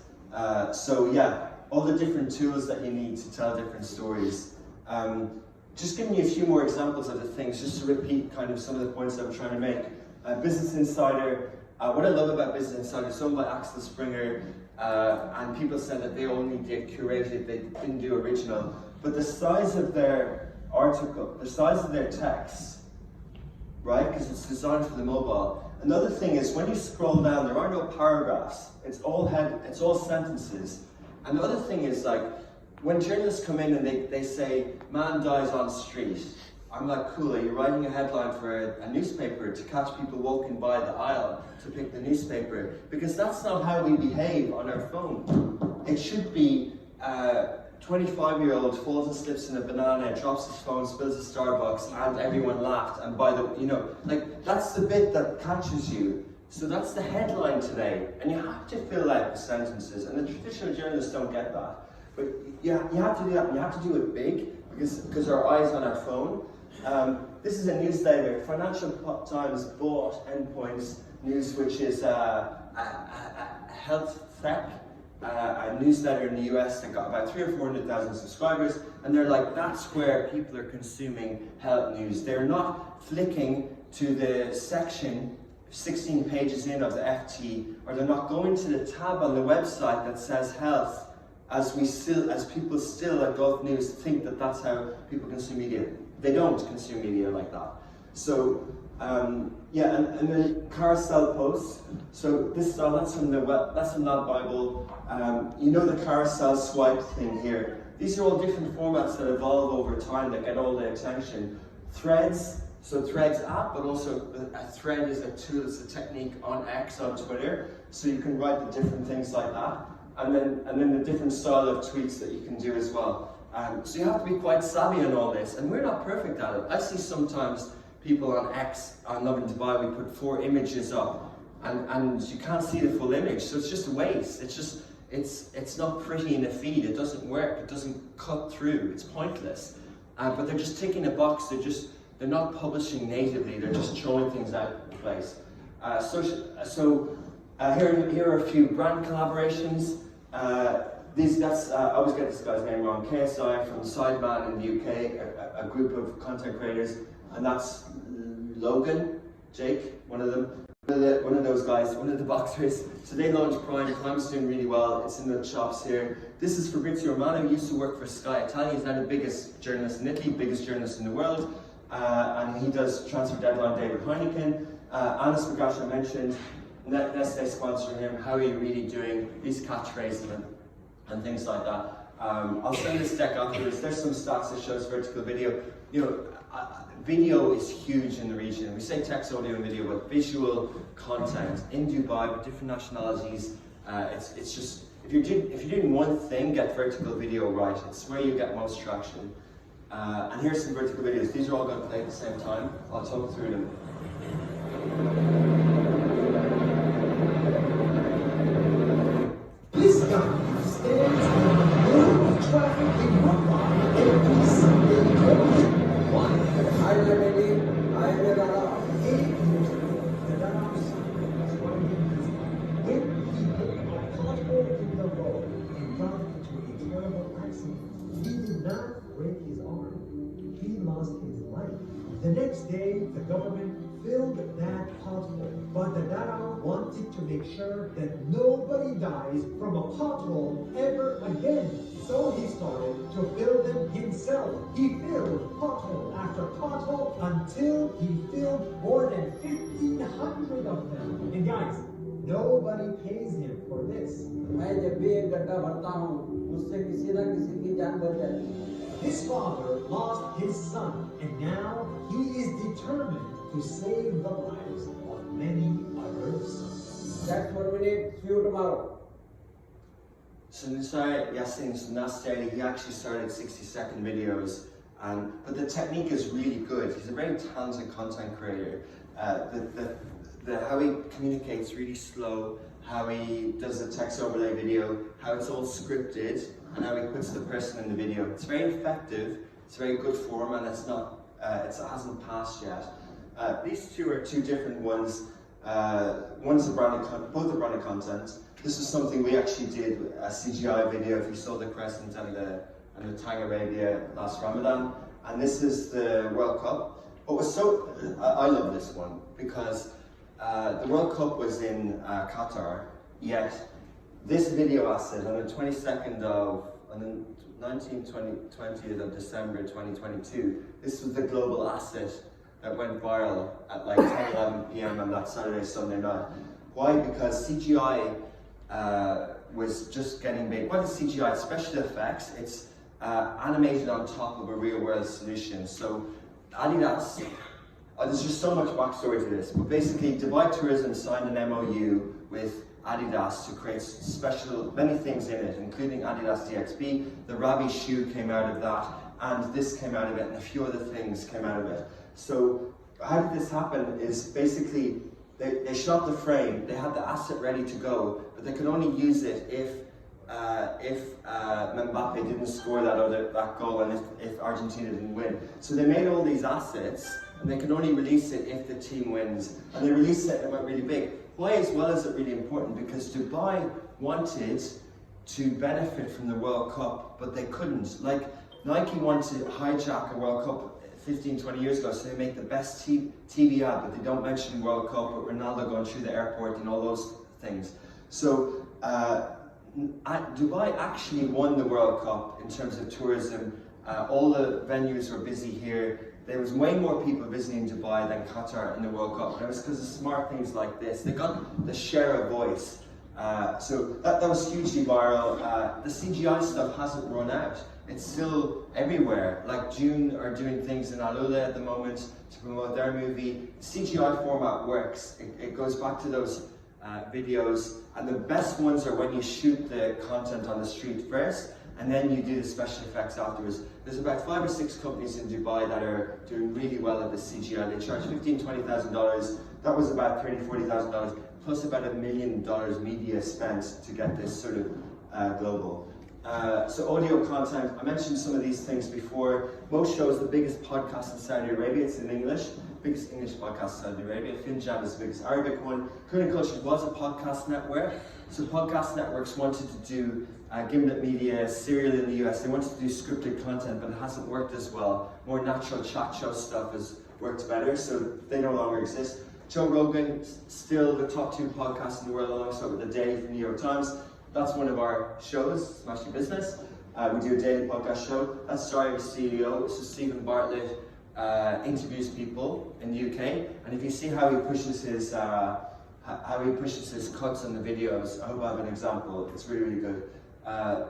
So yeah, all the different tools that you need to tell different stories. Just giving you a few more examples of the things, just to repeat kind of some of the points that I'm trying to make. Business Insider. What I love about Business Insider, sold by Axel Springer, and people said that they only did curated, they didn't do original. But the size of their article, the size of their text, right? Because it's designed for the mobile. Another thing is when you scroll down, there are no paragraphs. It's all sentences. And the other thing is like when journalists come in and they say, "Man dies on street." I'm like, cool, are you writing a headline for a newspaper to catch people walking by the aisle to pick the newspaper? Because that's not how we behave on our phone. It should be 25-year-old falls and slips in a banana, drops his phone, spills a Starbucks, and everyone laughed. And that's the bit that catches you. So that's the headline today. And you have to fill out the sentences. And the traditional journalists don't get that. But you have to do that, and you have to do it big, because our eyes on our phone. This is a newsletter. Financial Times bought Endpoints News, which is a health tech, a newsletter in the US that got about 300,000 or 400,000 subscribers, and they're like, that's where people are consuming health news. They're not flicking to the section 16 pages in of the FT, or they're not going to the tab on the website that says health, as people still at Gulf News think that that's how people consume media. They don't consume media like that. So, and the carousel posts. So that's from Not Bible. The carousel swipe thing here. These are all different formats that evolve over time that get all the attention. Threads, So Threads app, but also a thread is a tool, it's a technique on X, on Twitter. So you can write the different things like that. And then the different style of tweets that you can do as well. So you have to be quite savvy on all this, and we're not perfect at it. I see sometimes people on X, on LovinDubai, we put 4 images up, and you can't see the full image, so it's just a waste. It's not pretty in the feed, it doesn't work, it doesn't cut through, it's pointless. But they're just ticking a box, they're not publishing natively, they're just throwing things out of place. Here are a few brand collaborations. I always get this guy's name wrong, KSI from Sideman in the UK, a group of content creators, and that's Logan, Jake, one of them. One of those guys, one of the boxers. So they launched Prime. Prime's doing really well. It's in the shops here. This is Fabrizio Romano, who used to work for Sky Italia. He's now the biggest journalist in Italy, biggest journalist in the world. And he does Transfer Deadline Day with Heineken. Anas Bagash I mentioned. Nestle sponsoring him. How are you really doing? These catchphrases and things like that. I'll send this deck afterwards. There's some stats that shows vertical video. Video is huge in the region. We say text, audio, and video, but visual content in Dubai with different nationalities. It's just if you're doing one thing, get vertical video right. It's where you get most traction. And here's some vertical videos. These are all going to play at the same time. I'll talk through them. This guy stands in the middle of traffic in Mumbai every Sunday morning. When he hit a pothole in the road and got into a terrible accident, he did not break his arm. He lost his life. The next day, the government filled that pothole, but the Dada wanted to make sure that nobody dies from a pothole ever again. So he started to fill them himself. He filled pothole after pothole until he filled more than 1,500 of them. And guys, nobody pays him for this. His father lost his son, and now he is determined to save the lives of many others. That's what we need. See you tomorrow. So Nusai Yassin Sunasteli, he actually started 60-second videos, but the technique is really good. He's a very talented content creator. How he communicates really slow, how he does the text overlay video, how it's all scripted, and how he puts the person in the video. It's very effective, it's very good form, and it hasn't passed yet. These two are two different ones. Both are branded content. This is something we actually did, a CGI video, if you saw the crescent and the Tang Arabia last Ramadan. And this is the World Cup. But I love this one because the World Cup was in Qatar, yet this video asset on the 20th of December 2022, this was the global asset that went viral at like 10, 11 p.m. on that Saturday, Sunday night. Why? Because CGI was just getting big. What is CGI? Special effects. It's animated on top of a real world solution. So Adidas, there's just so much backstory to this, but basically Dubai Tourism signed an MOU with Adidas to create many things in it, including Adidas DXB. The Rabi shoe came out of that, and this came out of it, and a few other things came out of it. So how did this happen is basically they shot the frame, they had the asset ready to go, but they could only use it if Mbappe didn't score that goal and if Argentina didn't win. So they made all these assets, and they can only release it if the team wins. And they released it and it went really big. Why as well is it really important? Because Dubai wanted to benefit from the World Cup, but they couldn't. Like Nike wanted to hijack a World Cup 15, 20 years ago, so they make the best TV ad, but they don't mention World Cup, but Ronaldo going through the airport and all those things. So Dubai actually won the World Cup in terms of tourism. All the venues were busy here. There was way more people visiting Dubai than Qatar in the World Cup. And it was because of smart things like this. They got the share of voice. So that was hugely viral. The CGI stuff hasn't run out. It's still everywhere. Like June are doing things in Alula at the moment to promote their movie. CGI format works. It goes back to those videos, and the best ones are when you shoot the content on the street first, and then you do the special effects afterwards. There's about 5 or 6 companies in Dubai that are doing really well at the CGI. They charge $15,000 to $20,000. That was about $30,000 to $40,000, plus about $1 million media spent to get this sort of global. So audio content, I mentioned some of these things before. Most shows, the biggest podcast in Saudi Arabia, it's in English. Biggest English podcast in Saudi Arabia. FinJam is the biggest Arabic one. Current Culture was a podcast network. So podcast networks wanted to do Gimlet Media, Serial in the US. They wanted to do scripted content, but it hasn't worked as well. More natural chat show stuff has worked better, so they no longer exist. Joe Rogan, still the top 2 podcasts in the world, alongside with The Daily from the New York Times. That's one of our shows, Smash Your Business. We do a daily podcast show. That's Sorry CEO. So Stephen Bartlett interviews people in the UK, and if you see how he pushes his cuts on the videos, I hope I have an example. It's really, really good.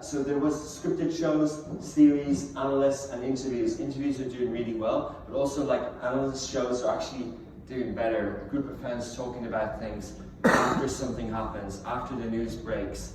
So there was scripted shows, series, analysts, and interviews. Interviews are doing really well, but also like analyst shows are actually doing better. A group of friends talking about things after something happens, after the news breaks.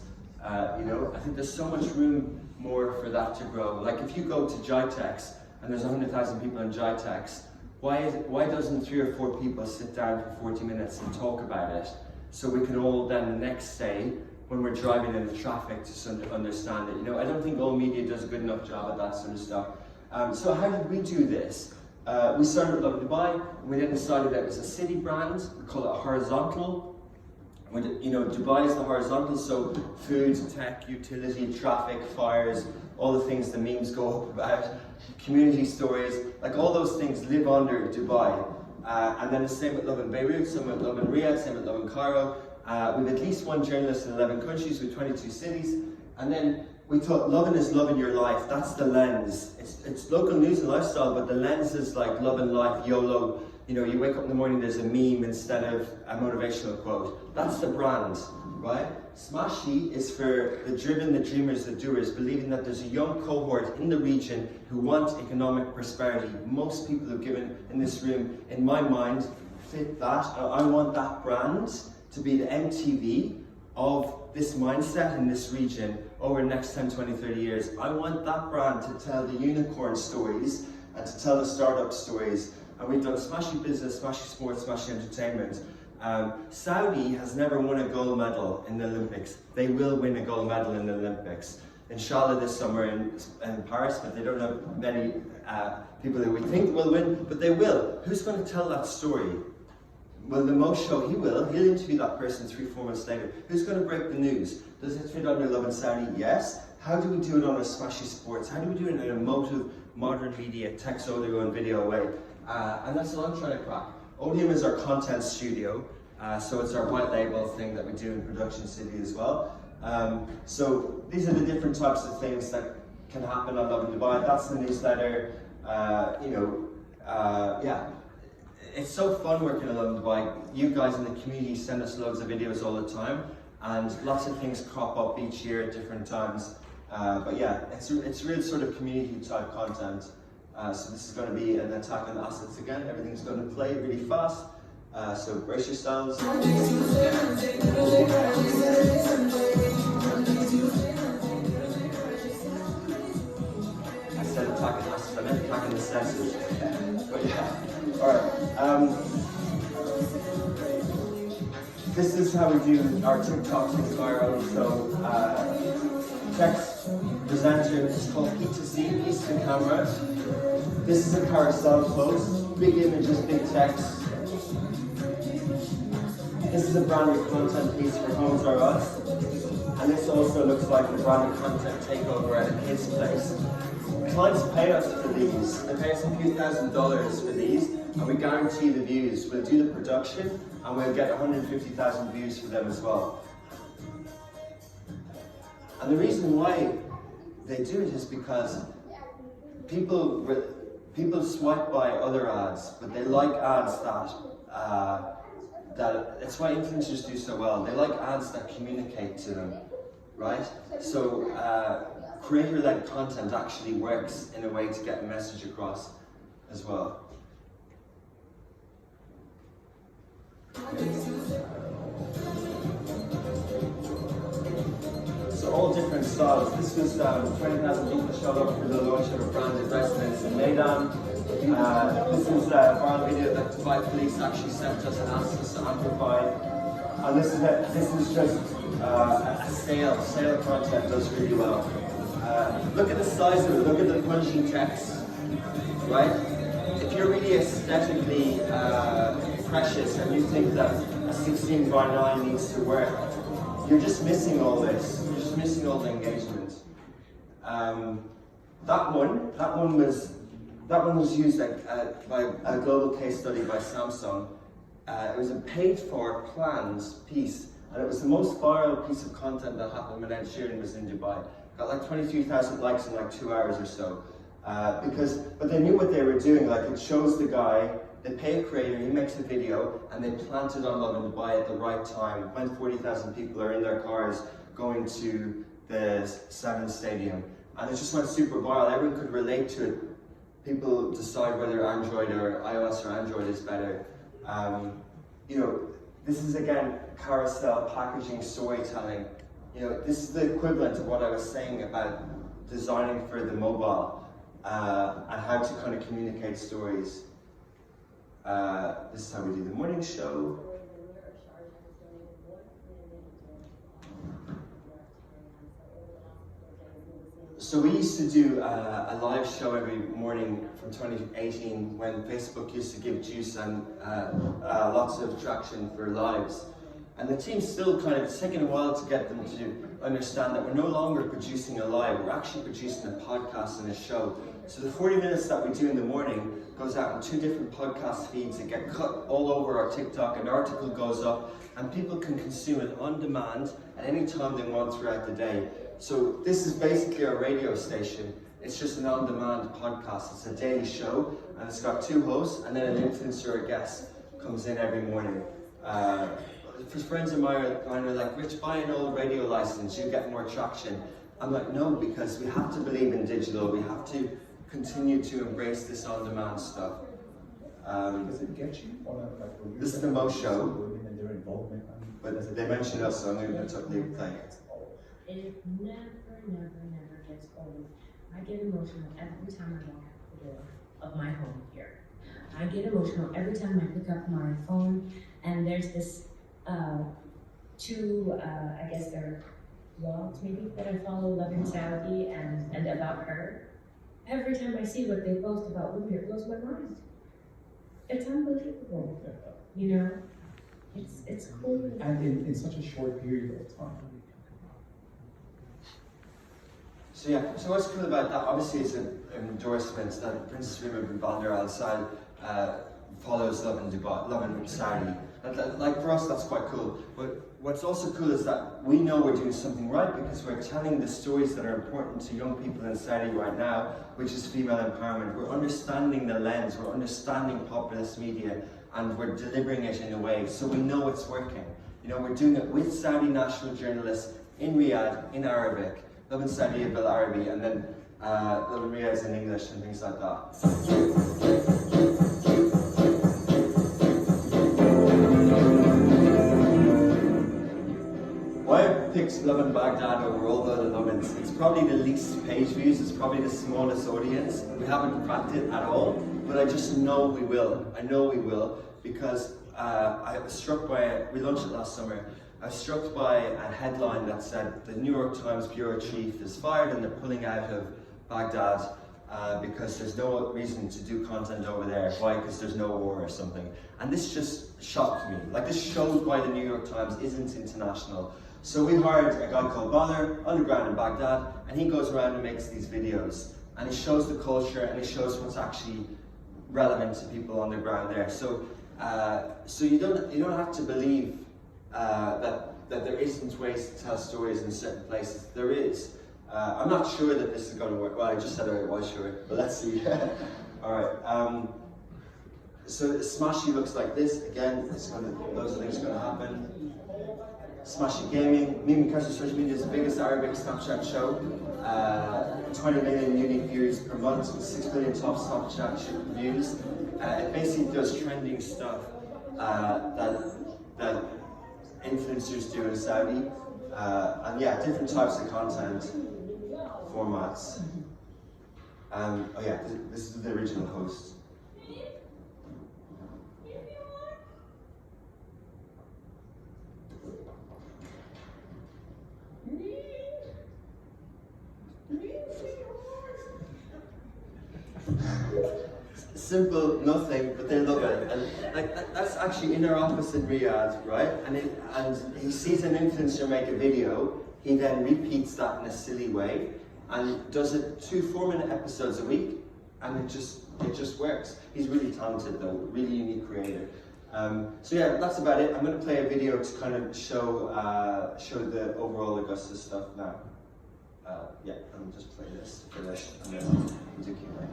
You know, I think there's so much room more for that to grow. Like if you go to GITEX and there's 100,000 people in GITEX, why doesn't 3 or 4 people sit down for 40 minutes and talk about it? So we can all then the next day, when we're driving in the traffic, to understand it. You know, I don't think all media does a good enough job at that sort of stuff. So how did we do this? We started with LovinDubai, and we then decided that it was a city brand. We call it horizontal. You know, Dubai is the horizontal, so food, tech, utility, traffic, fires, all the things the memes go up about, community stories, like all those things live under Dubai. And then the same with Lovin Beirut, same with Lovin Riyadh, same with Lovin Cairo. We have at least 1 journalist in 11 countries with 22 cities. And then we thought Lovin is loving your life. That's the lens. It's local news and lifestyle, but the lens is like loving life, YOLO. You know, you wake up in the morning, there's a meme instead of a motivational quote. That's the brand, right? Smashy is for the driven, the dreamers, the doers, believing that there's a young cohort in the region who want economic prosperity. Most people who've given in this room, in my mind, fit that. I want that brand to be the MTV of this mindset in this region over the next 10, 20, 30 years. I want that brand to tell the unicorn stories and to tell the startup stories. And we've done Smashy Business, Smashy Sports, Smashy Entertainment. Saudi has never won a gold medal in the Olympics. They will win a gold medal in the Olympics. Inshallah this summer in Paris, but they don't have many people that we think will win, but they will. Who's going to tell that story? Well, the most show, he will. He'll interview that person 3-4 months later. Who's going to break the news? Does it fit under Lovin Saudi? Yes. How do we do it on a Smashy Sports? How do we do it in an emotive, modern media, text, audio, and video way? And that's what I'm trying to crack. Odium is our content studio, so it's our white label thing that we do in Production City as well. So these are the different types of things that can happen on LovinDubai. That's the newsletter. Yeah. It's so fun working at LovinDubai. You guys in the community send us loads of videos all the time, and lots of things crop up each year at different times. But yeah, it's real sort of community type content. So this is going to be an attack on assets again. Everything's going to play really fast. So brace yourselves. I said attacking assets, I meant attacking the senses. But yeah, alright. This is how we do our TikTok things viral. So text presenter is called P2C, piece to camera. This is a carousel post, big images, big text. This is a branded content piece for Homes Are Us. And this also looks like a branded content takeover at a kid's place. Clients pay us for these. They pay us a few $1,000s for these, and we guarantee the views. We'll do the production, and we'll get 150,000 views for them as well. And the reason why they do it is because people swipe by other ads, but they like ads that that it's why influencers do so well. They like ads that communicate to them, right? So creator-led content actually works in a way to get a message across as well. So all different styles. This was 20,000 people showed up for the launch of a branded residence in Meydan. This is a viral video that Dubai Police actually sent us and asked us to amplify. And this is just a sale content does really well. Look at the size of it, look at the punchy text, right? If you're really aesthetically precious and you think that a 16:9 needs to work, you're just missing all this. You're just missing all the engagement. That one was used by a global case study by Samsung. It was a paid-for, planned piece, and it was the most viral piece of content that happened when Ed Sheeran was in Dubai. Got like 23,000 likes in like 2 hours or so. But they knew what they were doing. Like, it shows the guy, they pay a creator, he makes a video, and they plant it on LovinDubai at the right time when 40,000 people are in their cars going to the Seven Stadium. And it just went super viral. Everyone could relate to it. People decide whether Android or iOS or Android is better. You know, this is again carousel packaging, storytelling. You know, this is the equivalent of what I was saying about designing for the mobile and how to kind of communicate stories. This is how we do the morning show. So we used to do a live show every morning from 2018 when Facebook used to give juice and lots of traction for lives. And the team's still kind of, it's taken a while to get them to understand that we're no longer producing a live, we're actually producing a podcast and a show. So the 40 minutes that we do in the morning goes out in 2 different podcast feeds that get cut all over our TikTok, an article goes up, and people can consume it on demand at any time they want throughout the day. So this is basically our radio station. It's just an on-demand podcast. It's a daily show, and it's got 2 hosts, and then an influencer or guest comes in every morning. For friends of mine are like, Rich, buy an old radio license, you get more traction. I'm like, no, because we have to believe in digital. We have to continue to embrace this on-demand stuff. Does it get you? This is the Mo show, but they mentioned us, so I'm going to play it. It never gets old. I get emotional every time I walk out the door of my home here. I get emotional every time I pick up my phone and there's this 2, I guess they're blogs maybe that I follow, Lovin Saudi and About Her. Every time I see what they post about women, it blows my mind. It's unbelievable, you know? It's cool. And in such a short period of time. So yeah, so what's cool about that, obviously it's an endorsement that Princess Rima bin Bandar Al Saud follows LovinDubai, Lovin Saudi. Like for us, that's quite cool. But what's also cool is that we know we're doing something right because we're telling the stories that are important to young people in Saudi right now, which is female empowerment. We're understanding the lens, we're understanding populist media, and we're delivering it in a way so we know it's working. You know, we're doing it with Saudi national journalists in Riyadh, in Arabic, Lovin Saudi bil Arabi, and then Lovin Riyadh in English and things like that. Why I picked Lovin Baghdad over all the other Lovins? It's probably the least page views, it's probably the smallest audience. We haven't cracked it at all, but I just know we will. I know we will, because I was struck by, we launched it last summer, I was struck by a headline that said the New York Times bureau chief is fired and they're pulling out of Baghdad because there's no reason to do content over there. Why? Because there's no war or something. And this just shocked me. Like, this shows why the New York Times isn't international. So we hired a guy called Bonner, underground in Baghdad, and he goes around and makes these videos. And he shows the culture and he shows what's actually relevant to people on the ground there. So you don't have to believe that there isn't ways to tell stories in certain places. There is. I'm not sure that this is going to work. Well, I just said I was sure, but let's see. All right. So Smashy looks like this. Again, loads of things are going to happen. Smashy Gaming. Meme Casual Social Media is the biggest Arabic Snapchat show. 20 million unique views per month with 6 billion top Snapchat views. It basically does trending stuff that influencers do in Saudi. And yeah, different types of content formats. Oh yeah, this is the original host. Simple nothing, but then look at it, and like that's actually in our office in Riyadh, right? And he sees an influencer make a video, he then repeats that in a silly way, and does it 2 4-minute episodes a week, and it just works. He's really talented though, really unique creator. So yeah, that's about it. I'm going to play a video to kind of show the overall Augusta stuff now. Yeah, I'll just play this for this, and then we'll do Q&A.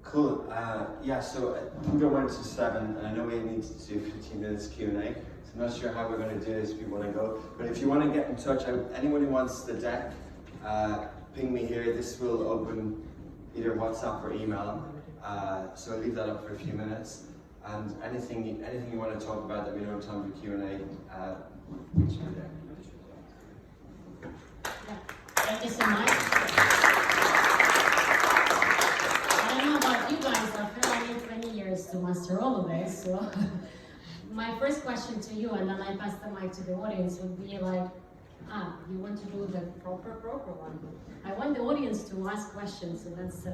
Cool. Yeah, so I think I went to 7, and I know we need to do 15 minutes Q&A, so I'm not sure how we're going to do this if you want to go. But if you want to get in touch, anyone who wants the deck, ping me here. This will open either WhatsApp or email, so I'll leave that up for a few minutes. And anything you want to talk about that we don't have time for Q&A, reach me there. Yeah. Thank you so much. I don't know about you guys, I feel I need 20 years to master all of this. So my first question to you, and then I pass the mic to the audience, would be like, you want to do the proper one. I want the audience to ask questions, so that's,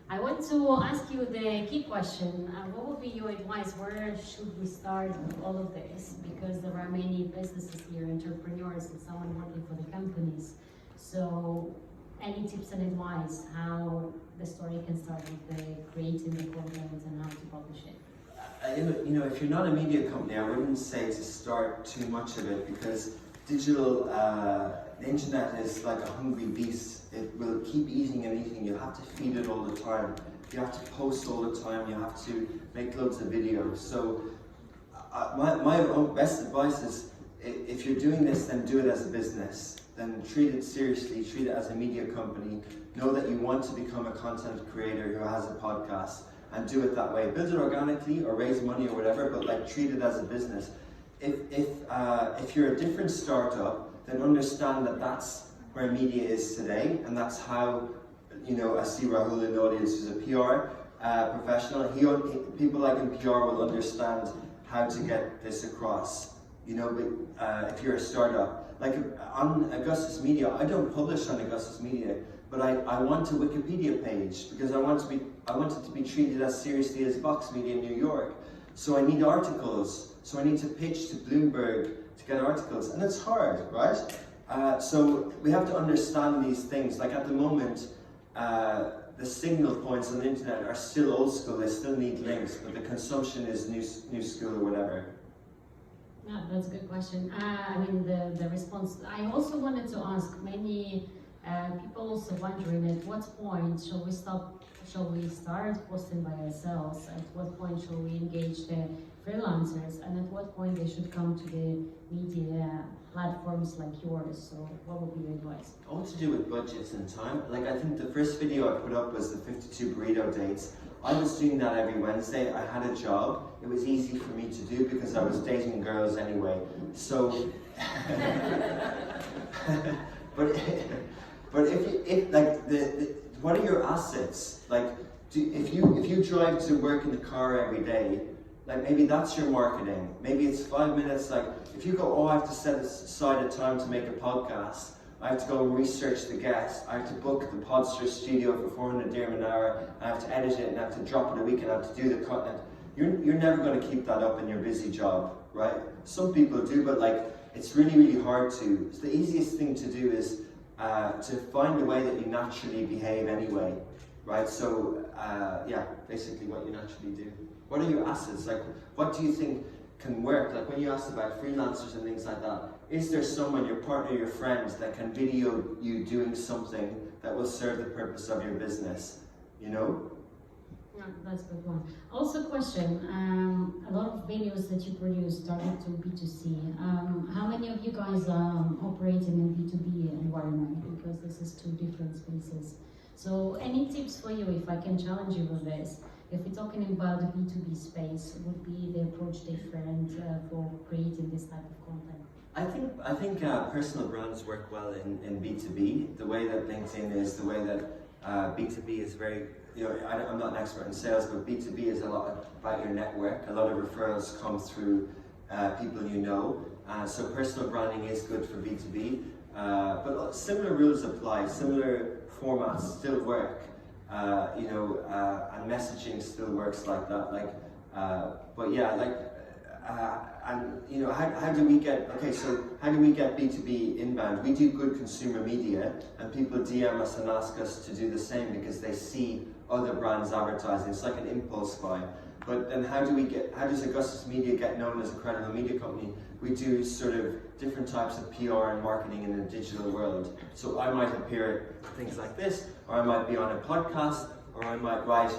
I want to ask you the key question. What would be your advice? Where should we start with all of this? Because there are many businesses here, entrepreneurs, and someone working for the companies. So any tips and advice how the story can start with the creating the content and how to publish it? You know, if you're not a media company, I wouldn't say to start too much of it, because digital, the internet is like a hungry beast. It will keep eating and eating. You have to feed it all the time. You have to post all the time. You have to make loads of videos. So my own best advice is, if you're doing this, then do it as a business. Then treat it seriously, treat it as a media company. Know that you want to become a content creator who has a podcast, and do it that way. Build it organically or raise money or whatever, but like treat it as a business. If you're a different startup, then understand that that's where media is today, and that's how, you know, I see Rahul in the audience who's a PR professional. People like in PR will understand how to get this across. You know, but if you're a startup, like on Augustus Media, I don't publish on Augustus Media, but I want a Wikipedia page because I want it to be treated as seriously as Vox Media in New York. So I need articles. So I need to pitch to Bloomberg to get articles, and it's hard, right? So we have to understand these things. Like at the moment, the signal points on the internet are still old school. They still need links, but the consumption is new school or whatever. Yeah, that's a good question. I mean, the response. I also wanted to ask many people also wondering at what point shall we stop? Shall we start posting by ourselves? At what point shall we engage the freelancers? And at what point they should come to the media platforms like yours? So, what would be your advice? All to do with budgets and time. Like, I think the first video I put up was the 52 burrito dates. I was doing that every Wednesday. I had a job. It was easy for me to do because I was dating girls anyway. So, but if like what are your assets? Like, if you drive to work in the car every day, like maybe that's your marketing. Maybe it's 5 minutes. Like, if you go, oh, I have to set aside a time to make a podcast. I have to go and research the guests. I have to book the Podster studio for 400 dirham an hour. I have to edit it and I have to drop it a week and I have to do the content. You're never going to keep that up in your busy job, right? Some people do, but like it's really, really hard to. So the easiest thing to do is to find a way that you naturally behave anyway, right? So yeah, basically what you naturally do. What are your assets? Like, what do you think can work? Like when you asked about freelancers and things like that, is there someone, your partner, your friend, that can video you doing something that will serve the purpose of your business? You know? Yeah, that's a good one. Also, question: a lot of videos that you produce target to B2C. How many of you guys are operating in B2B environment? Because this is two different spaces. So, any tips for you, if I can challenge you with this? If we're talking about the B2B space, would be the approach different for creating this type of content? I think personal brands work well in B2B. The way that LinkedIn is, the way that B2B is very, you know, I'm not an expert in sales, but B2B is a lot about your network. A lot of referrals come through people you know. So personal branding is good for B2B. But similar rules apply, similar formats still work. You know, and messaging still works like that. Like, but yeah, like, and you know, how do we get? Okay, so how do we get B2B inbound? We do good consumer media, and people DM us and ask us to do the same because they see other brands advertising. It's like an impulse buy. But then how does Augustus Media get known as a credible media company? We do sort of different types of PR and marketing in the digital world. So I might appear at things like this, or I might be on a podcast, or I might write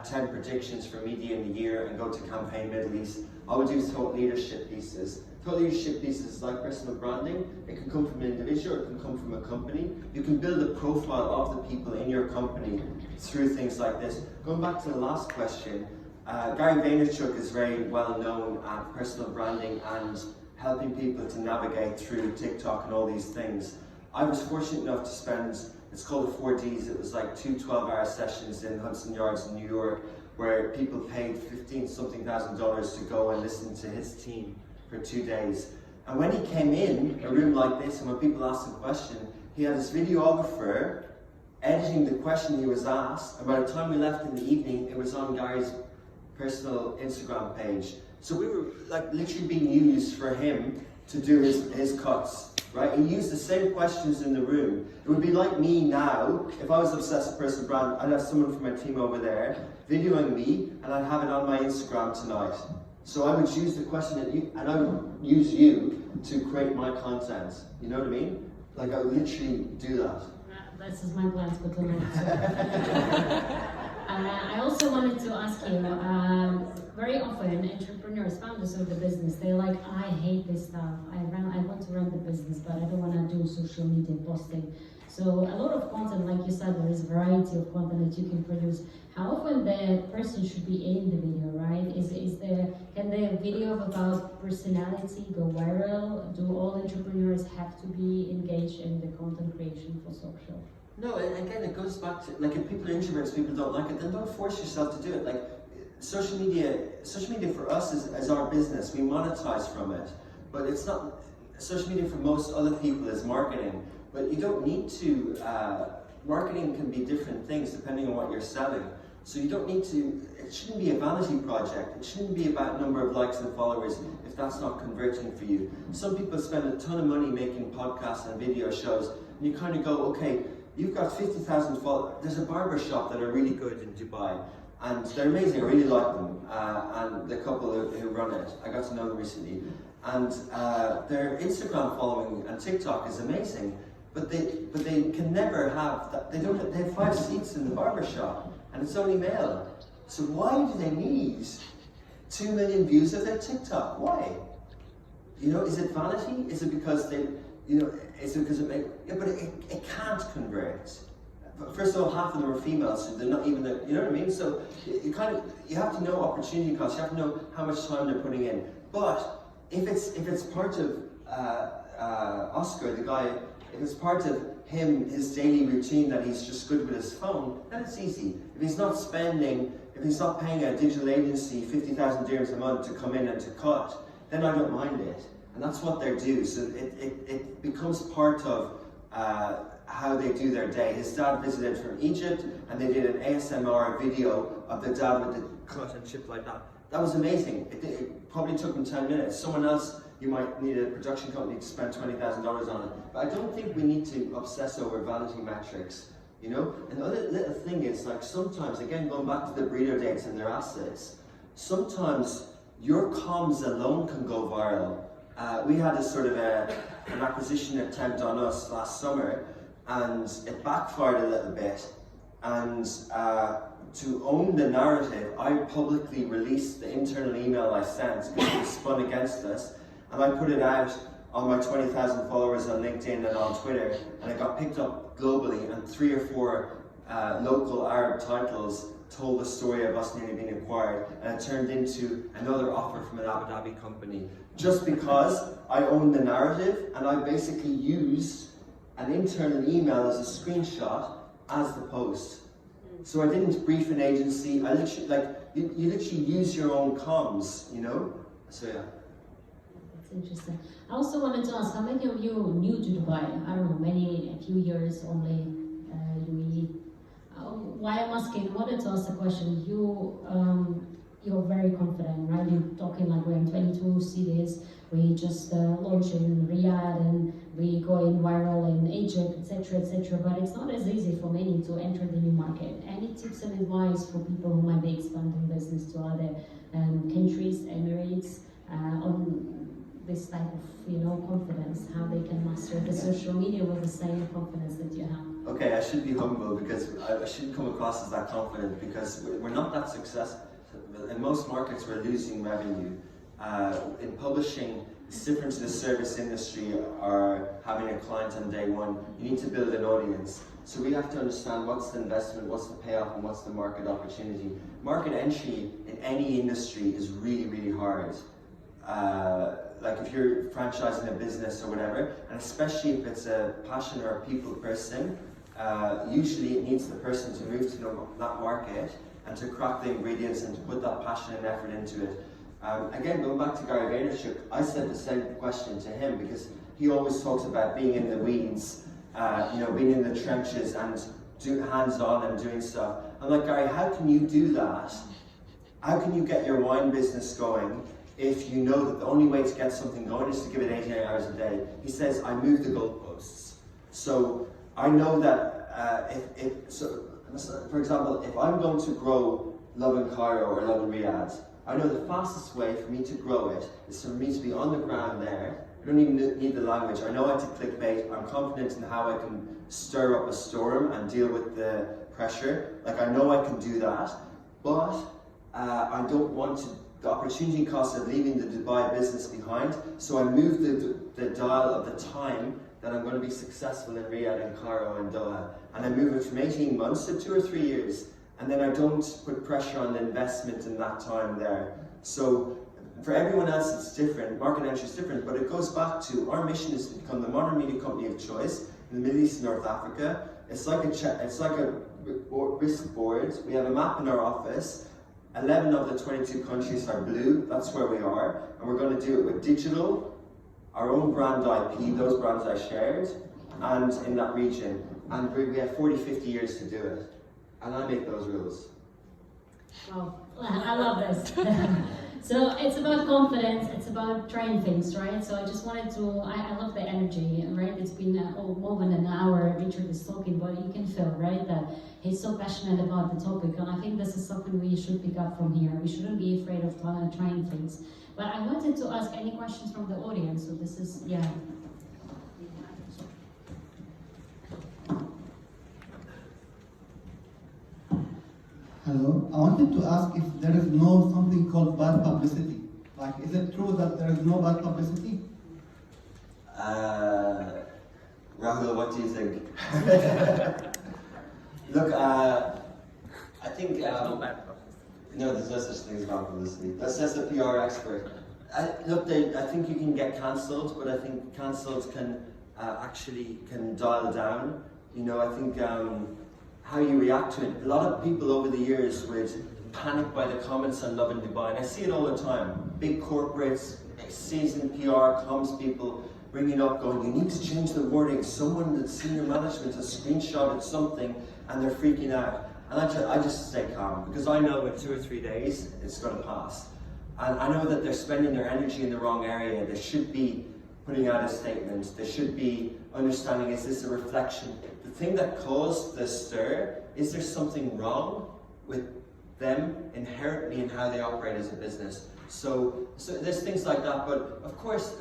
10 predictions for media in the year and go to Campaign Middle East. I would do thought leadership pieces. Thought leadership pieces is like personal branding. It can come from an individual, it can come from a company. You can build a profile of the people in your company through things like this. Going back to the last question, Gary Vaynerchuk is very well known at personal branding and helping people to navigate through TikTok and all these things. I was fortunate enough to spend, it's called the 4Ds, it was like 2 12-hour sessions in Hudson Yards in New York where people paid $15-something thousand to go and listen to his team for 2 days. And when he came in a room like this and when people asked him a question, he had his videographer editing the question he was asked, and by the time we left in the evening, it was on Gary's personal Instagram page. So we were like literally being used for him to do his cuts, right? He used the same questions in the room. It would be like me now, if I was obsessed with personal brand, I'd have someone from my team over there videoing me and I'd have it on my Instagram tonight. So I would use the question that you, and I would use you to create my content. You know what I mean? Like I would literally do that. This is my plans for tonight. I also wanted to ask you, very often entrepreneurs, founders of the business, they're like, I hate this stuff. I want to run the business, but I don't want to do social media posting. So a lot of content, like you said, there is a variety of content that you can produce. How often the person should be in the video, right? Can the video about personality go viral? Do all entrepreneurs have to be engaged in the content creation for social? No, and again, it goes back to, like, if people are introverts, people don't like it, then don't force yourself to do it. Like, social media for us is our business. We monetize from it. But it's not, social media for most other people is marketing. But you don't need to, marketing can be different things depending on what you're selling. So you don't need to, it shouldn't be a vanity project. It shouldn't be about number of likes and followers if that's not converting for you. Some people spend a ton of money making podcasts and video shows, and you kind of go, okay, you've got 50,000 followers. There's a barber shop that are really good in Dubai, and they're amazing. I really like them, and the couple who run it, I got to know them recently. and their Instagram following and TikTok is amazing, but they can never have that. They have 5 seats in the barbershop, and it's only male. So why do they need 2 million views of their TikTok? Why? You know, is it vanity? Is it because they, you know, is it because but it can't convert. First of all, half of them are females, so they're not even, you know what I mean? So you have to know opportunity costs, you have to know how much time they're putting in. But if it's part of Oscar, the guy, if it's part of him, his daily routine that he's just good with his phone, then it's easy. If he's not paying a digital agency 50,000 dirhams a month to come in and to cut, then I don't mind it. And that's what they do. So it becomes part of how they do their day. His dad visited from Egypt, and they did an ASMR video of the dad with the cut and chip like that. That was amazing. It probably took him 10 minutes. Someone else, you might need a production company to spend $20,000 on it. But I don't think we need to obsess over vanity metrics, you know? And the other little thing is, like, sometimes, again, going back to the breeder dates and their assets, sometimes your comms alone can go viral. We had a sort of an acquisition attempt on us last summer, and it backfired a little bit. And to own the narrative, I publicly released the internal email I sent because it was spun against us, and I put it out on my 20,000 followers on LinkedIn and on Twitter, and it got picked up globally, and 3 or 4 local Arab titles told the story of us nearly being acquired, and it turned into another offer from an Abu Dhabi company. Just because I owned the narrative, and I basically used an internal email as a screenshot as the post. So I didn't brief an agency. I literally, like, you literally use your own comms, you know? So yeah. That's interesting. I also wanted to ask, how many of you are new to Dubai? I don't know, a few years only, UAE. Why I'm asking, I wanted to ask the question, you're very confident, right? You're talking like we're in 22 cities, we just launched in Riyadh, and we go in viral in Egypt, etc., but it's not as easy for many to enter the new market. Any tips and advice for people who might be expanding business to other countries, Emirates, on this type of, you know, confidence, how they can master the social media with the same confidence that you have? Okay, I should be humble because I shouldn't come across as that confident, because we're not that successful. In most markets, we're losing revenue. In publishing, it's different to the service industry or having a client on day one. You need to build an audience. So we have to understand what's the investment, what's the payoff, and what's the market opportunity. Market entry in any industry is really, really hard. Like if you're franchising a business or whatever, and especially if it's a passion or a people person, usually it needs the person to move to that market and to crack the ingredients and to put that passion and effort into it. Again, going back to Gary Vaynerchuk, I said the same question to him because he always talks about being in the weeds, you know, being in the trenches and hands-on and doing stuff. I'm like, Gary, how can you do that? How can you get your wine business going if you know that the only way to get something going is to give it 88 hours a day? He says, I move the goalposts. So I know that for example, if I'm going to grow Love in Cairo or Love in Riyadh, I know the fastest way for me to grow it is for me to be on the ground there. I don't even need the language. I know how to clickbait. I'm confident in how I can stir up a storm and deal with the pressure. Like, I know I can do that, but I don't want the opportunity cost of leaving the Dubai business behind. So I move the dial of the time that I'm going to be successful in Riyadh and Cairo and Doha. And I move it from 18 months to 2 or 3 years. And then I don't put pressure on the investment in that time there. So for everyone else it's different, market entry is different, but it goes back to our mission is to become the modern media company of choice in the Middle East and North Africa. It's like a risk board. We have a map in our office. 11 of the 22 countries are blue, that's where we are. And we're going to do it with digital, our own brand IP, those brands I shared, and in that region. And we have 40, 50 years to do it. And I make those rules. Wow, I love this. So it's about confidence, it's about trying things, right? So I just wanted to, I love the energy, right? It's been more than an hour Richard is talking, but you can feel, right, that he's so passionate about the topic. And I think this is something we should pick up from here. We shouldn't be afraid of trying things. But I wanted to ask any questions from the audience. So this is, yeah. Hello, I wanted to ask if there is no something called bad publicity. Like, is it true that there is no bad publicity? Rahul, what do you think? Look, I think no, there's no such thing as bad publicity. That's just a PR expert. I think you can get cancelled, but I think cancelled can actually dial down. You know, I think how you react to it. A lot of people over the years would panic by the comments on LovinDubai, and I see it all the time. Big corporates, seasoned PR, comms people bringing up, going, you need to change the wording. Someone at senior management has screenshotted something, and they're freaking out. And I just stay calm, because I know in 2 or 3 days it's going to pass. And I know that they're spending their energy in the wrong area. They should be putting out a statement. They should be understanding, is this a reflection? The thing that caused the stir, is there something wrong with them inherently in how they operate as a business? So there's things like that, but of course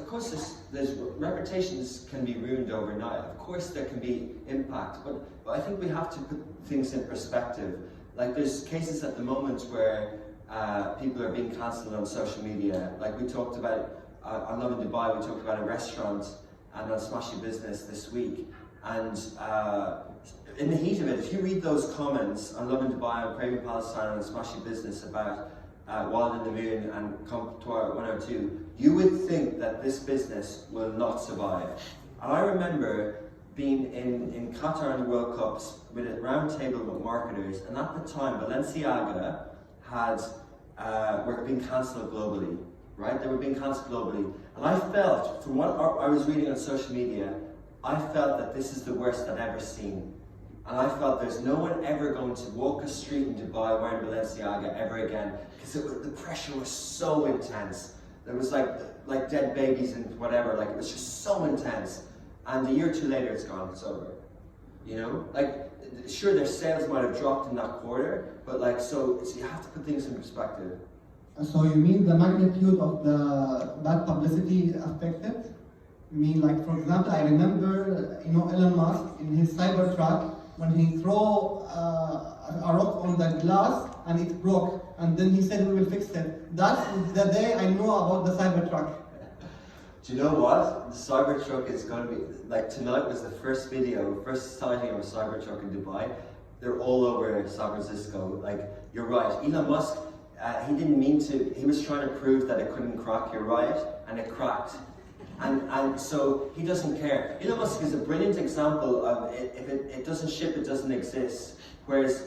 there's reputations can be ruined overnight. Of course there can be impact, but I think we have to put things in perspective. Like, there's cases at the moment where people are being cancelled on social media. Like we talked about on LovinDubai, we talked about a restaurant and on Smashy Business this week. And in the heat of it, if you read those comments on LovinDubai, on Craving Palestine, and on Smashy Business about Wild in the Moon and Comptoir 102, you would think that this business will not survive. And I remember being in Qatar in the World Cups with a round table with marketers, and at the time Balenciaga were being cancelled globally, right? They were being cancelled globally. And I felt, from what I was reading on social media, I felt that this is the worst I've ever seen. And I felt there's no one ever going to walk a street in Dubai wearing Balenciaga ever again, because the pressure was so intense. There was like dead babies and whatever, like it was just so intense. And a year or two later, it's gone, it's over. You know, like, sure, their sales might have dropped in that quarter, but like, so you have to put things in perspective. So you mean the magnitude of the bad publicity affected? You mean, like, for example, I remember, Elon Musk in his Cybertruck, when he threw a rock on the glass and it broke, and then he said we will fix it. That's the day I know about the Cybertruck. Do you know what? The Cybertruck is going to be, like, tonight was the first sighting of a Cybertruck in Dubai. They're all over San Francisco. Like, you're right. Elon Musk, he didn't mean to, he was trying to prove that it couldn't crack, you're right, and it cracked. And so he doesn't care. Elon Musk is a brilliant example of if it doesn't ship, it doesn't exist. Whereas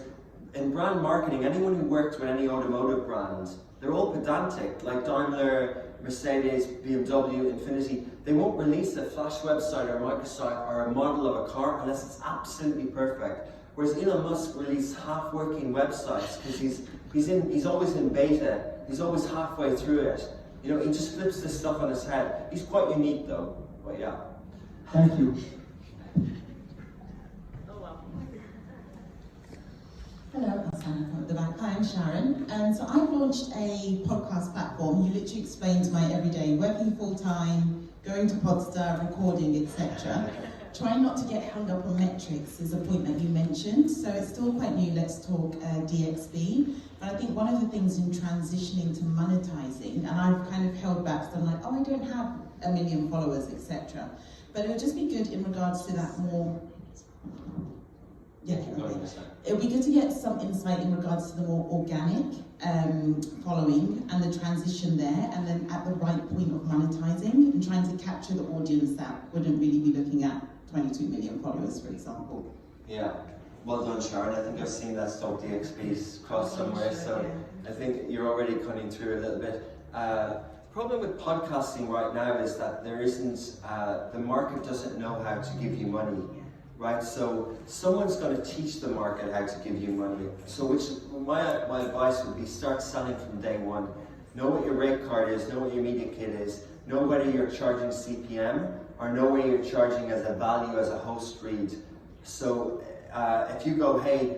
in brand marketing, anyone who worked with any automotive brand, they're all pedantic, like Daimler, Mercedes, BMW, Infiniti. They won't release a flash website or a microsite or a model of a car unless it's absolutely perfect. Whereas Elon Musk released half-working websites because he's always in beta. He's always halfway through it. You know, he just flips this stuff on his head. He's quite unique though, but yeah. Thank you. Oh, wow. Hello, I'm at the back. Hi, I'm Sharon. So I've launched a podcast platform. You literally explained my everyday working full-time, going to Podstar, recording, etc. Trying not to get hung up on metrics is a point that you mentioned. So it's still quite new, let's talk DXB. But I think one of the things in transitioning to monetizing, and I've kind of held back, so I'm like, oh, I don't have 1 million followers, etc. But it would just be good in regards to that more, it would be good to get some insight in regards to the more organic following and the transition there, and then at the right point of monetizing and trying to capture the audience that wouldn't really be looking at 22 million followers, for example. Yeah, well done, Sharon. I think I've seen that Stoke DXB cross somewhere, so I think you're already cutting through a little bit. The problem with podcasting right now is that there isn't, the market doesn't know how to give you money. Right, so someone's going to teach the market how to give you money. So my advice would be start selling from day one. know what your rate card is, know what your media kit is, know whether you're charging CPM, or know whether you're charging as a value as a host read. So if you go, hey,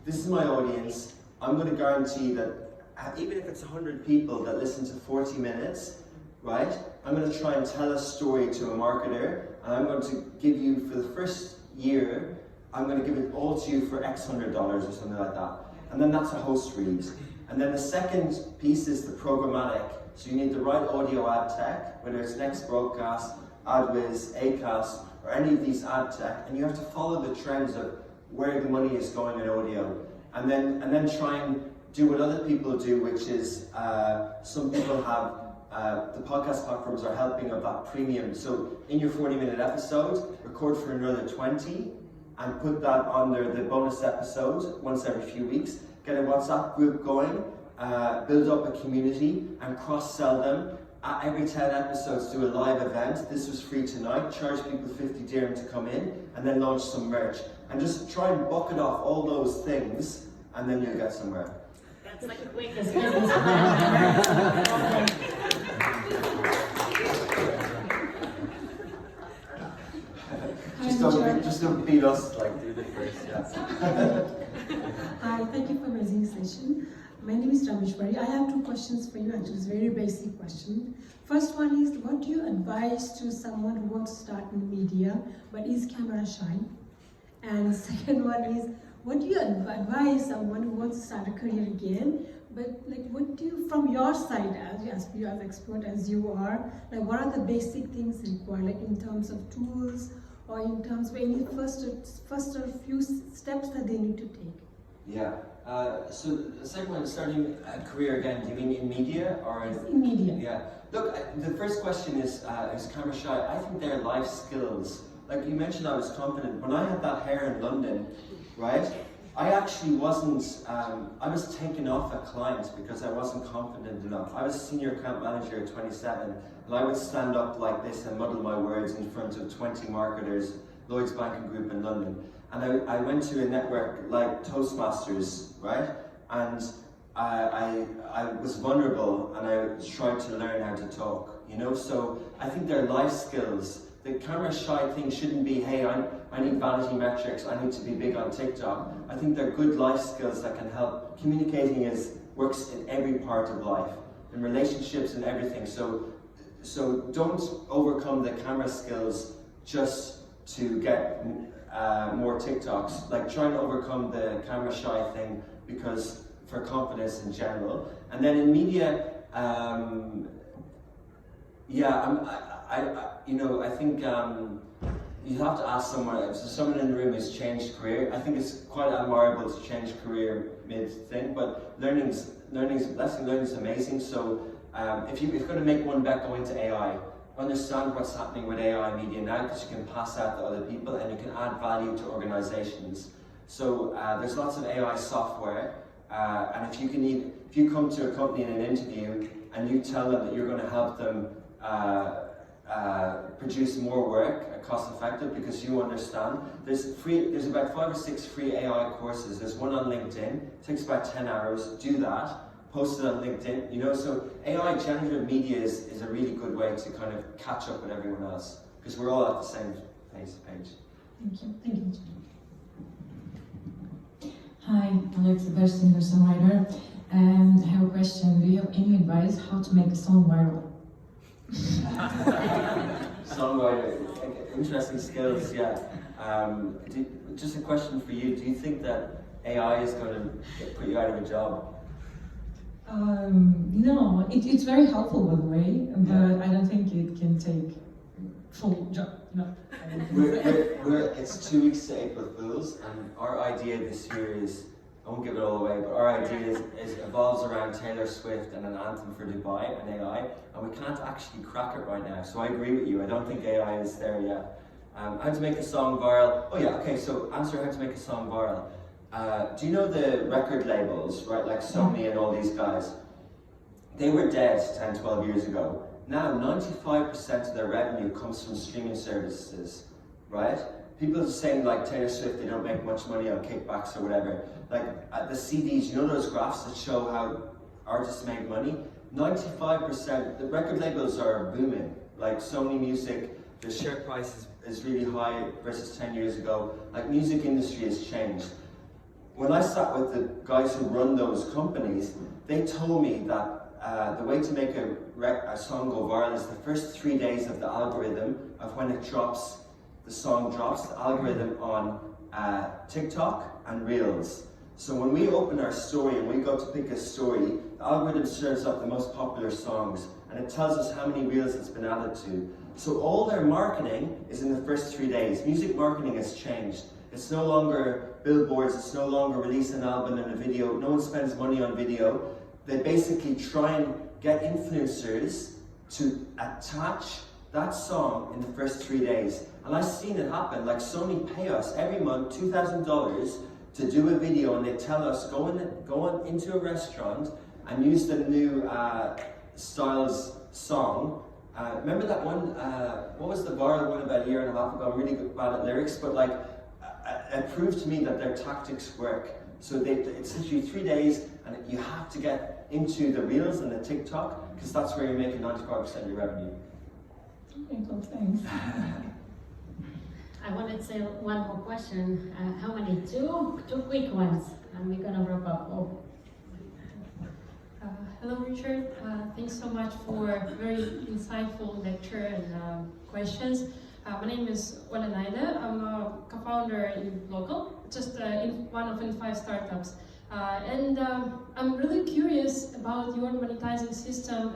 this is my audience, I'm going to guarantee that even if it's 100 people that listen to 40 minutes, right, I'm going to try and tell a story to a marketer, and I'm going to give you, for the first year, I'm going to give it all to you for X $100 or something like that. And then that's a host read. And then the second piece is the programmatic. So you need the right audio ad tech, whether it's Next Broadcast, AdWiz, Acast, or any of these ad tech, and you have to follow the trends of where the money is going in audio. And then try and do what other people do, which is some people have the podcast platforms are helping of that premium. So in your 40-minute episode, record for another 20 and put that under the bonus episode once every few weeks. Get a WhatsApp group going, build up a community and cross-sell them. At every 10 episodes, do a live event. This was free tonight. Charge people 50 dirham to come in and then launch some merch. And just try and bucket off all those things and then you'll get somewhere. That's like the quickest business plan. Just don't beat us, like do the first, yeah. Hi, thank you for raising the session. My name is Rameshwari. I have two questions for you, actually. It's a very basic question. First one is, what do you advise to someone who wants to start in media but is camera shy? And second one is, what do you advise someone who wants to start a career again, but like what do you, from your side, as you as expert as you are, like what are the basic things required, like in terms of tools or in terms of any first or few steps that they need to take? Yeah. So the second one, starting a career again, do you mean in media or in media? Yeah. Look, the first question is camera shy. I think they're life skills. Like you mentioned, I was confident. When I had that hair in London, right? I actually wasn't. I was taken off a client because I wasn't confident enough. I was a senior account manager at 27, and I would stand up like this and muddle my words in front of 20 marketers, Lloyds Banking Group in London. And I went to a network like Toastmasters, right? And I was vulnerable and I tried to learn how to talk, you know? So I think they're life skills. The camera shy thing shouldn't be, hey, I need vanity metrics, I need to be big on TikTok. I think they're good life skills that can help. Communicating works in every part of life, in relationships and everything. So don't overcome the camera skills just to get more TikToks. Like try and overcome the camera shy thing because for confidence in general. And then in media, I think you have to ask someone. If someone in the room has changed career, I think it's quite admirable to change career mid-thing. But learning is amazing. So if you're going to make one bet, go into AI. Understand what's happening with AI media now, because you can pass that to other people and you can add value to organizations. So there's lots of AI software, and if you come to a company in an interview and you tell them that you're going to help them produce more work, cost effective, because you understand. There's about 5 or 6 free AI courses. There's one on LinkedIn. It takes about 10 hours. Do that. Post it on LinkedIn. You know, so AI generative media is a really good way to kind of catch up with everyone else, because we're all at the same page. Thank you. Thank you. Hi, Alex, the best singer-songwriter. I have a question. Do you have any advice how to make a song viral? Songwriter, interesting skills, yeah. Just a question for you. Do you think that AI is going to put you out of a job? No, it's very helpful by the way, but I don't think it can take full job. No. It's 2 weeks to April Fools, and our idea this year is, I won't give it all away, but our idea evolves around Taylor Swift and an anthem for Dubai and AI, and we can't actually crack it right now. So I agree with you. I don't think AI is there yet. How to make a song viral? Oh yeah, okay. So answer how to make a song viral. Do you know the record labels, right? Like Sony and all these guys. They were dead 10, 12 years ago. Now 95% of their revenue comes from streaming services, right? People are saying like Taylor Swift, they don't make much money on kickbacks or whatever. Like the CDs, you know those graphs that show how artists make money? 95%, the record labels are booming. Like Sony Music, the share price is really high versus 10 years ago. Like music industry has changed. When I sat with the guys who run those companies, they told me that the way to make a song go viral is the first 3 days of the algorithm of when it drops, the song drops, the algorithm on TikTok and Reels. So when we open our story and we go to pick a story, the algorithm serves up the most popular songs and it tells us how many Reels it's been added to. So all their marketing is in the first 3 days. Music marketing has changed. It's no longer billboards, it's no longer release an album and a video. No one spends money on video. They basically try and get influencers to attach that song in the first 3 days. And I've seen it happen. Like Sony pay us every month $2,000 to do a video, and they tell us go into a restaurant and use the new Styles song. Remember that one? What was the viral one about a year and a half ago? I'm really bad at lyrics, but like it proved to me that their tactics work. So it's literally 3 days, and you have to get into the Reels and the TikTok because that's where you're making 95% of your revenue. Okay, so thanks. I wanted to say one more question. How many? Two quick ones, and we're gonna wrap up. Oh. Hello, Richard. Thanks so much for a very insightful lecture and questions. My name is Ola Naida. I'm a co-founder in Local, just in one of 5 startups. And I'm really curious about your monetizing system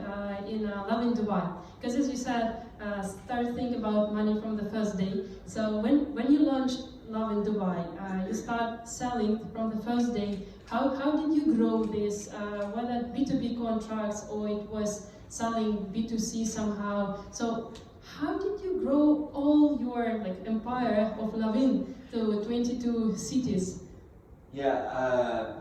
in LovinDubai. Because as you said, start thinking about money from the first day. So when you launched LovinDubai, you start selling from the first day. How did you grow this? Whether B2B contracts or it was selling B2C somehow. So how did you grow all your empire of Lovin to 22 cities? Yeah,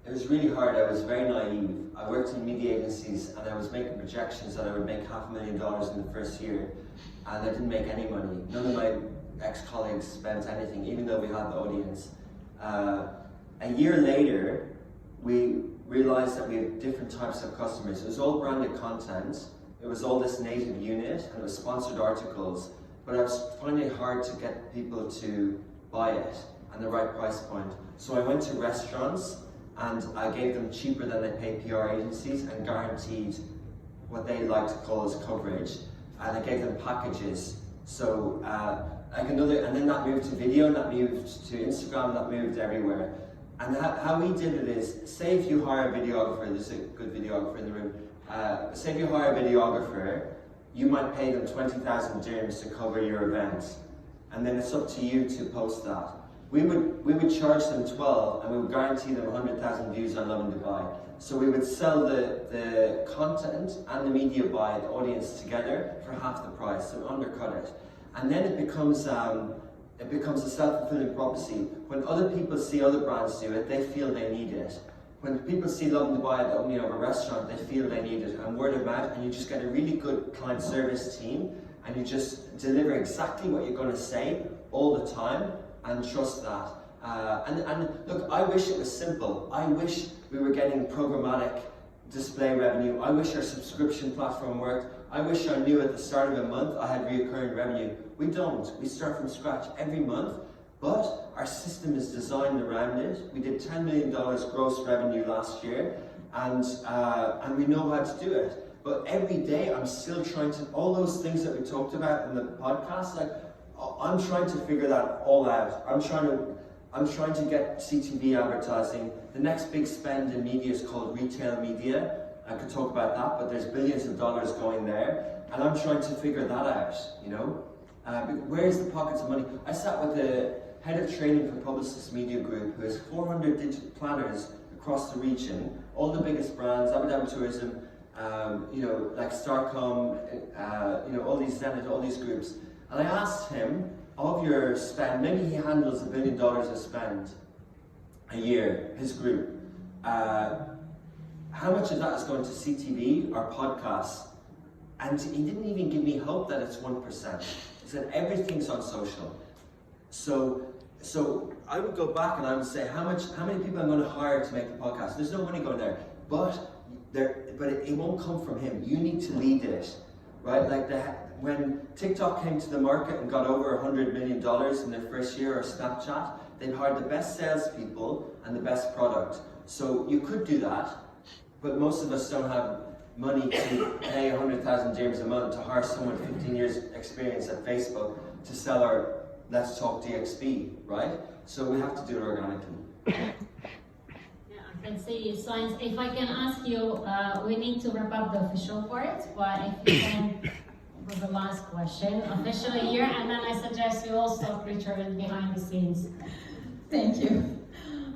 it was really hard. I was very naive. I worked in media agencies and I was making projections that I would make $500,000 in the first year, and I didn't make any money. None of my ex-colleagues spent anything, even though we had the audience. A year later, we realized that we had different types of customers. It was all branded content. It was all this native unit, and it was sponsored articles. But I was finding it hard to get people to buy it and the right price point. So I went to restaurants and I gave them cheaper than they pay PR agencies and guaranteed what they like to call as coverage. And I gave them packages. So and then that moved to video, and that moved to Instagram, that moved everywhere. And how we did it is, say if you hire a videographer, there's a good videographer in the room, say if you hire a videographer, you might pay them 20,000 dirhams to cover your event. And then it's up to you to post that. We would charge them 12, and we would guarantee them 100,000 views on LovinDubai. So we would sell the content and the media buy, the audience together for half the price, so undercut it. And then it becomes a self-fulfilling prophecy. When other people see other brands do it, they feel they need it. When people see LovinDubai at the opening of a restaurant, they feel they need it, and word of mouth, and you just get a really good client service team, and you just deliver exactly what you're going to say all the time, and trust that. And look, I wish it was simple. I wish we were getting programmatic display revenue. I wish our subscription platform worked. I wish I knew at the start of a month I had recurring revenue. We don't. We start from scratch every month, but our system is designed around it. We did $10 million gross revenue last year, and we know how to do it. But every day I'm still trying to, all those things that we talked about in the podcast, I'm trying to figure that all out. I'm trying to get CTV advertising. The next big spend in media is called retail media. I could talk about that, but there's billions of dollars going there, and I'm trying to figure that out, you know? Where's the pockets of money? I sat with the head of training for Publicis Media Group, who has 400 digital planners across the region, all the biggest brands, Abu Dhabi Tourism, like Starcom, all these Zenit, all these groups. And I asked him, of your spend, maybe he handles $1 billion of spend a year, his group. How much of that is going to CTV or podcasts? And he didn't even give me hope that it's 1%. He said everything's on social. So I would go back and I would say how many people I'm going to hire to make the podcast. There's no money going there, but but it won't come from him. You need to lead it, right? Like when TikTok came to the market and got over $100 million in their first year, or Snapchat, they'd hired the best salespeople and the best product. So you could do that, but most of us don't have money to pay 100,000 dirhams a month to hire someone 15 years experience at Facebook to sell our Let's Talk DXB, right? So we have to do it organically. Yeah, I can see signs. If I can ask you, we need to wrap up the official part, but if you can, with the last question, officially here, and then I suggest you also return behind the scenes. Thank you.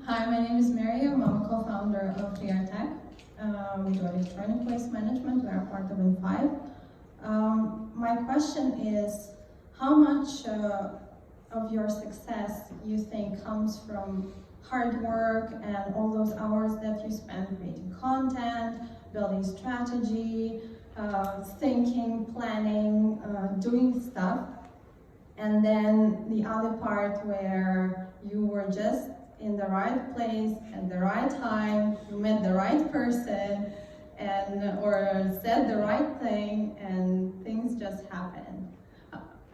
Hi, my name is Miriam. I'm a co-founder of GR Tech. We do electronic waste management. We are part of N5. My question is, how much of your success you think comes from hard work and all those hours that you spend creating content, building strategy, thinking, planning, doing stuff, and then the other part where you were just in the right place at the right time, you met the right person, and or said the right thing, and things just happened.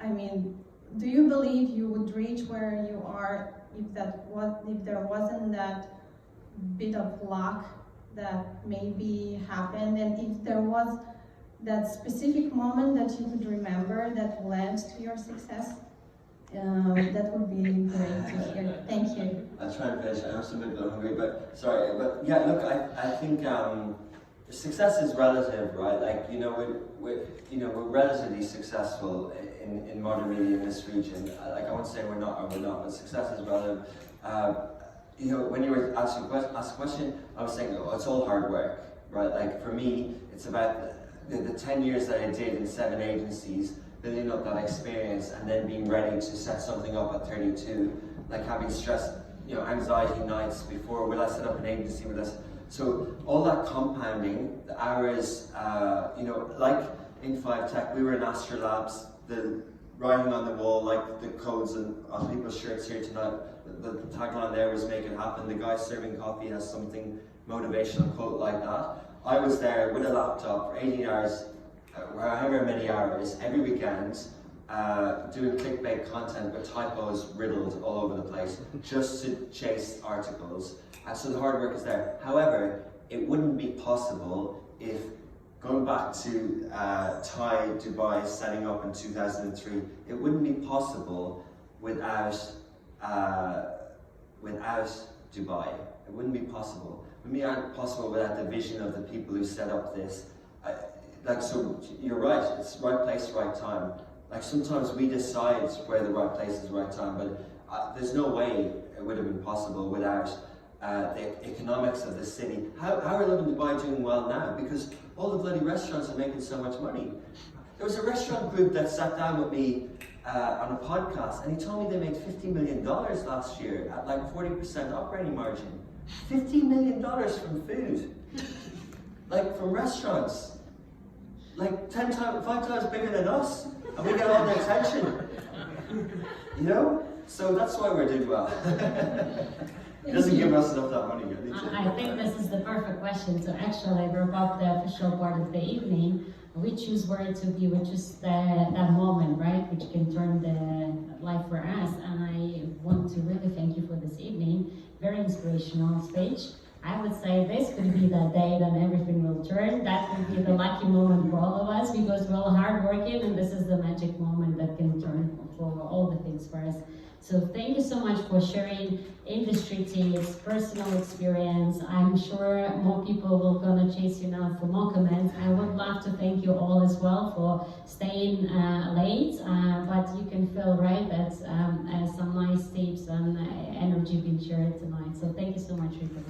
I mean, do you believe you would reach where you are if there wasn't that bit of luck that maybe happened, and if there was that specific moment that you could remember that led to your success? That would be great to hear. Thank you. I'll try and finish. I'm still a bit hungry, but sorry. But yeah, look, I think success is relative, right? Like, you know, we're relatively successful in modern media in this region. Like, I won't say we're not, but success is relative. You know, when you were asked a question, I was saying, oh, it's all hard work, right? Like, for me, it's about the 10 years that I did in 7 agencies, building up that experience, and then being ready to set something up at 32, like having stress, you know, anxiety nights before, will I set up an agency, so all that compounding, the hours, you know, like in 5 Tech, we were in Astrolabs, the writing on the wall, like the codes on people's shirts here tonight, the tagline there was make it happen. The guy serving coffee has something motivational quote like that. I was there with a laptop for 18 hours, however many hours, every weekend, doing clickbait content with typos riddled all over the place, just to chase articles. And so the hard work is there. However, it wouldn't be possible if, going back to Thai Dubai setting up in 2003, it wouldn't be possible without Dubai. It wouldn't be possible. For me, it aren't possible without the vision of the people who set up this. Like, so you're right, it's right place, right time. Like, sometimes we decide where the right place is, right time, but there's no way it would have been possible without the economics of the city. How are LovinDubai doing well now? Because all the bloody restaurants are making so much money. There was a restaurant group that sat down with me on a podcast, and he told me they made $50 million last year at like 40% operating margin. $50 million from food. Like, from restaurants. Like 5 times bigger than us, and we get all the attention. You know? So that's why we're doing well. It doesn't give us enough that money. I think this is the perfect question to actually wrap up the official part of the evening. We choose where to be, which is that moment, right? Which can turn the life for us. And I want to really thank you for this evening. Very inspirational speech. I would say this could be the day that everything will turn. That could be the lucky moment for all of us, because we're all hardworking, and this is the magic moment that can turn for all the things for us. So thank you so much for sharing industry tips, personal experience. I'm sure more people will gonna chase you now for more comments. I would love to thank you all as well for staying late, but you can feel right that some nice tips and energy being shared tonight. So thank you so much, Rita.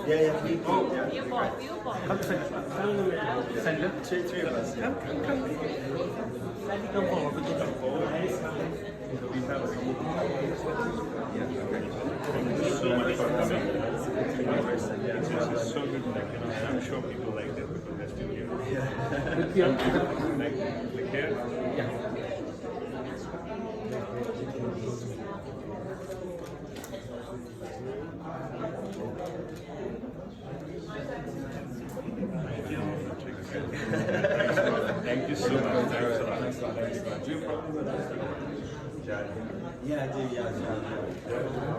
Yeah. Come send it. Three of us. Come forward. Thank you so much for coming. It's so good, and I'm sure people like that because they're still here. Like here? Yeah. Thank you so much. Thanks a lot. Do you have a problem with that? Yeah, I do. Yeah.